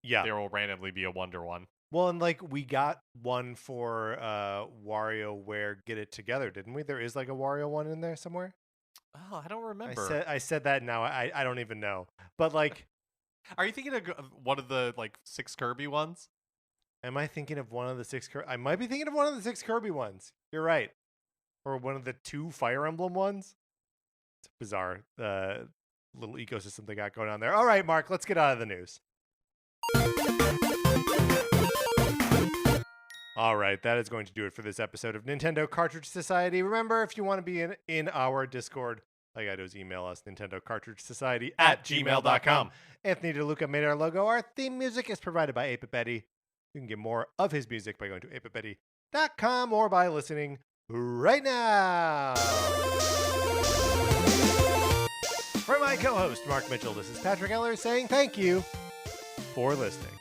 Yeah. There will randomly be a Wonder one. Well, and we got one for WarioWare Get It Together, didn't we? There is a Wario one in there somewhere. Oh, I don't remember. I said that now. I don't even know. But are you thinking of one of the 6 Kirby ones? Am I thinking of one of the 6 Kirby? I might be thinking of one of the 6 Kirby ones. You're right. Or one of the 2 Fire Emblem ones. It's a bizarre little ecosystem they got going on there. All right, Mark, let's get out of the news. All right, that is going to do it for this episode of Nintendo Cartridge Society. Remember, if you want to be in our Discord, all you got to do is email us, nintendocartridgesociety@gmail.com. Anthony DeLuca made our logo. Our theme music is provided by 8-Bit Betty. You can get more of his music by going to 8bitbetty.com or by listening right now. For my co-host, Mark Mitchell, this is Patrick Eller saying thank you for listening.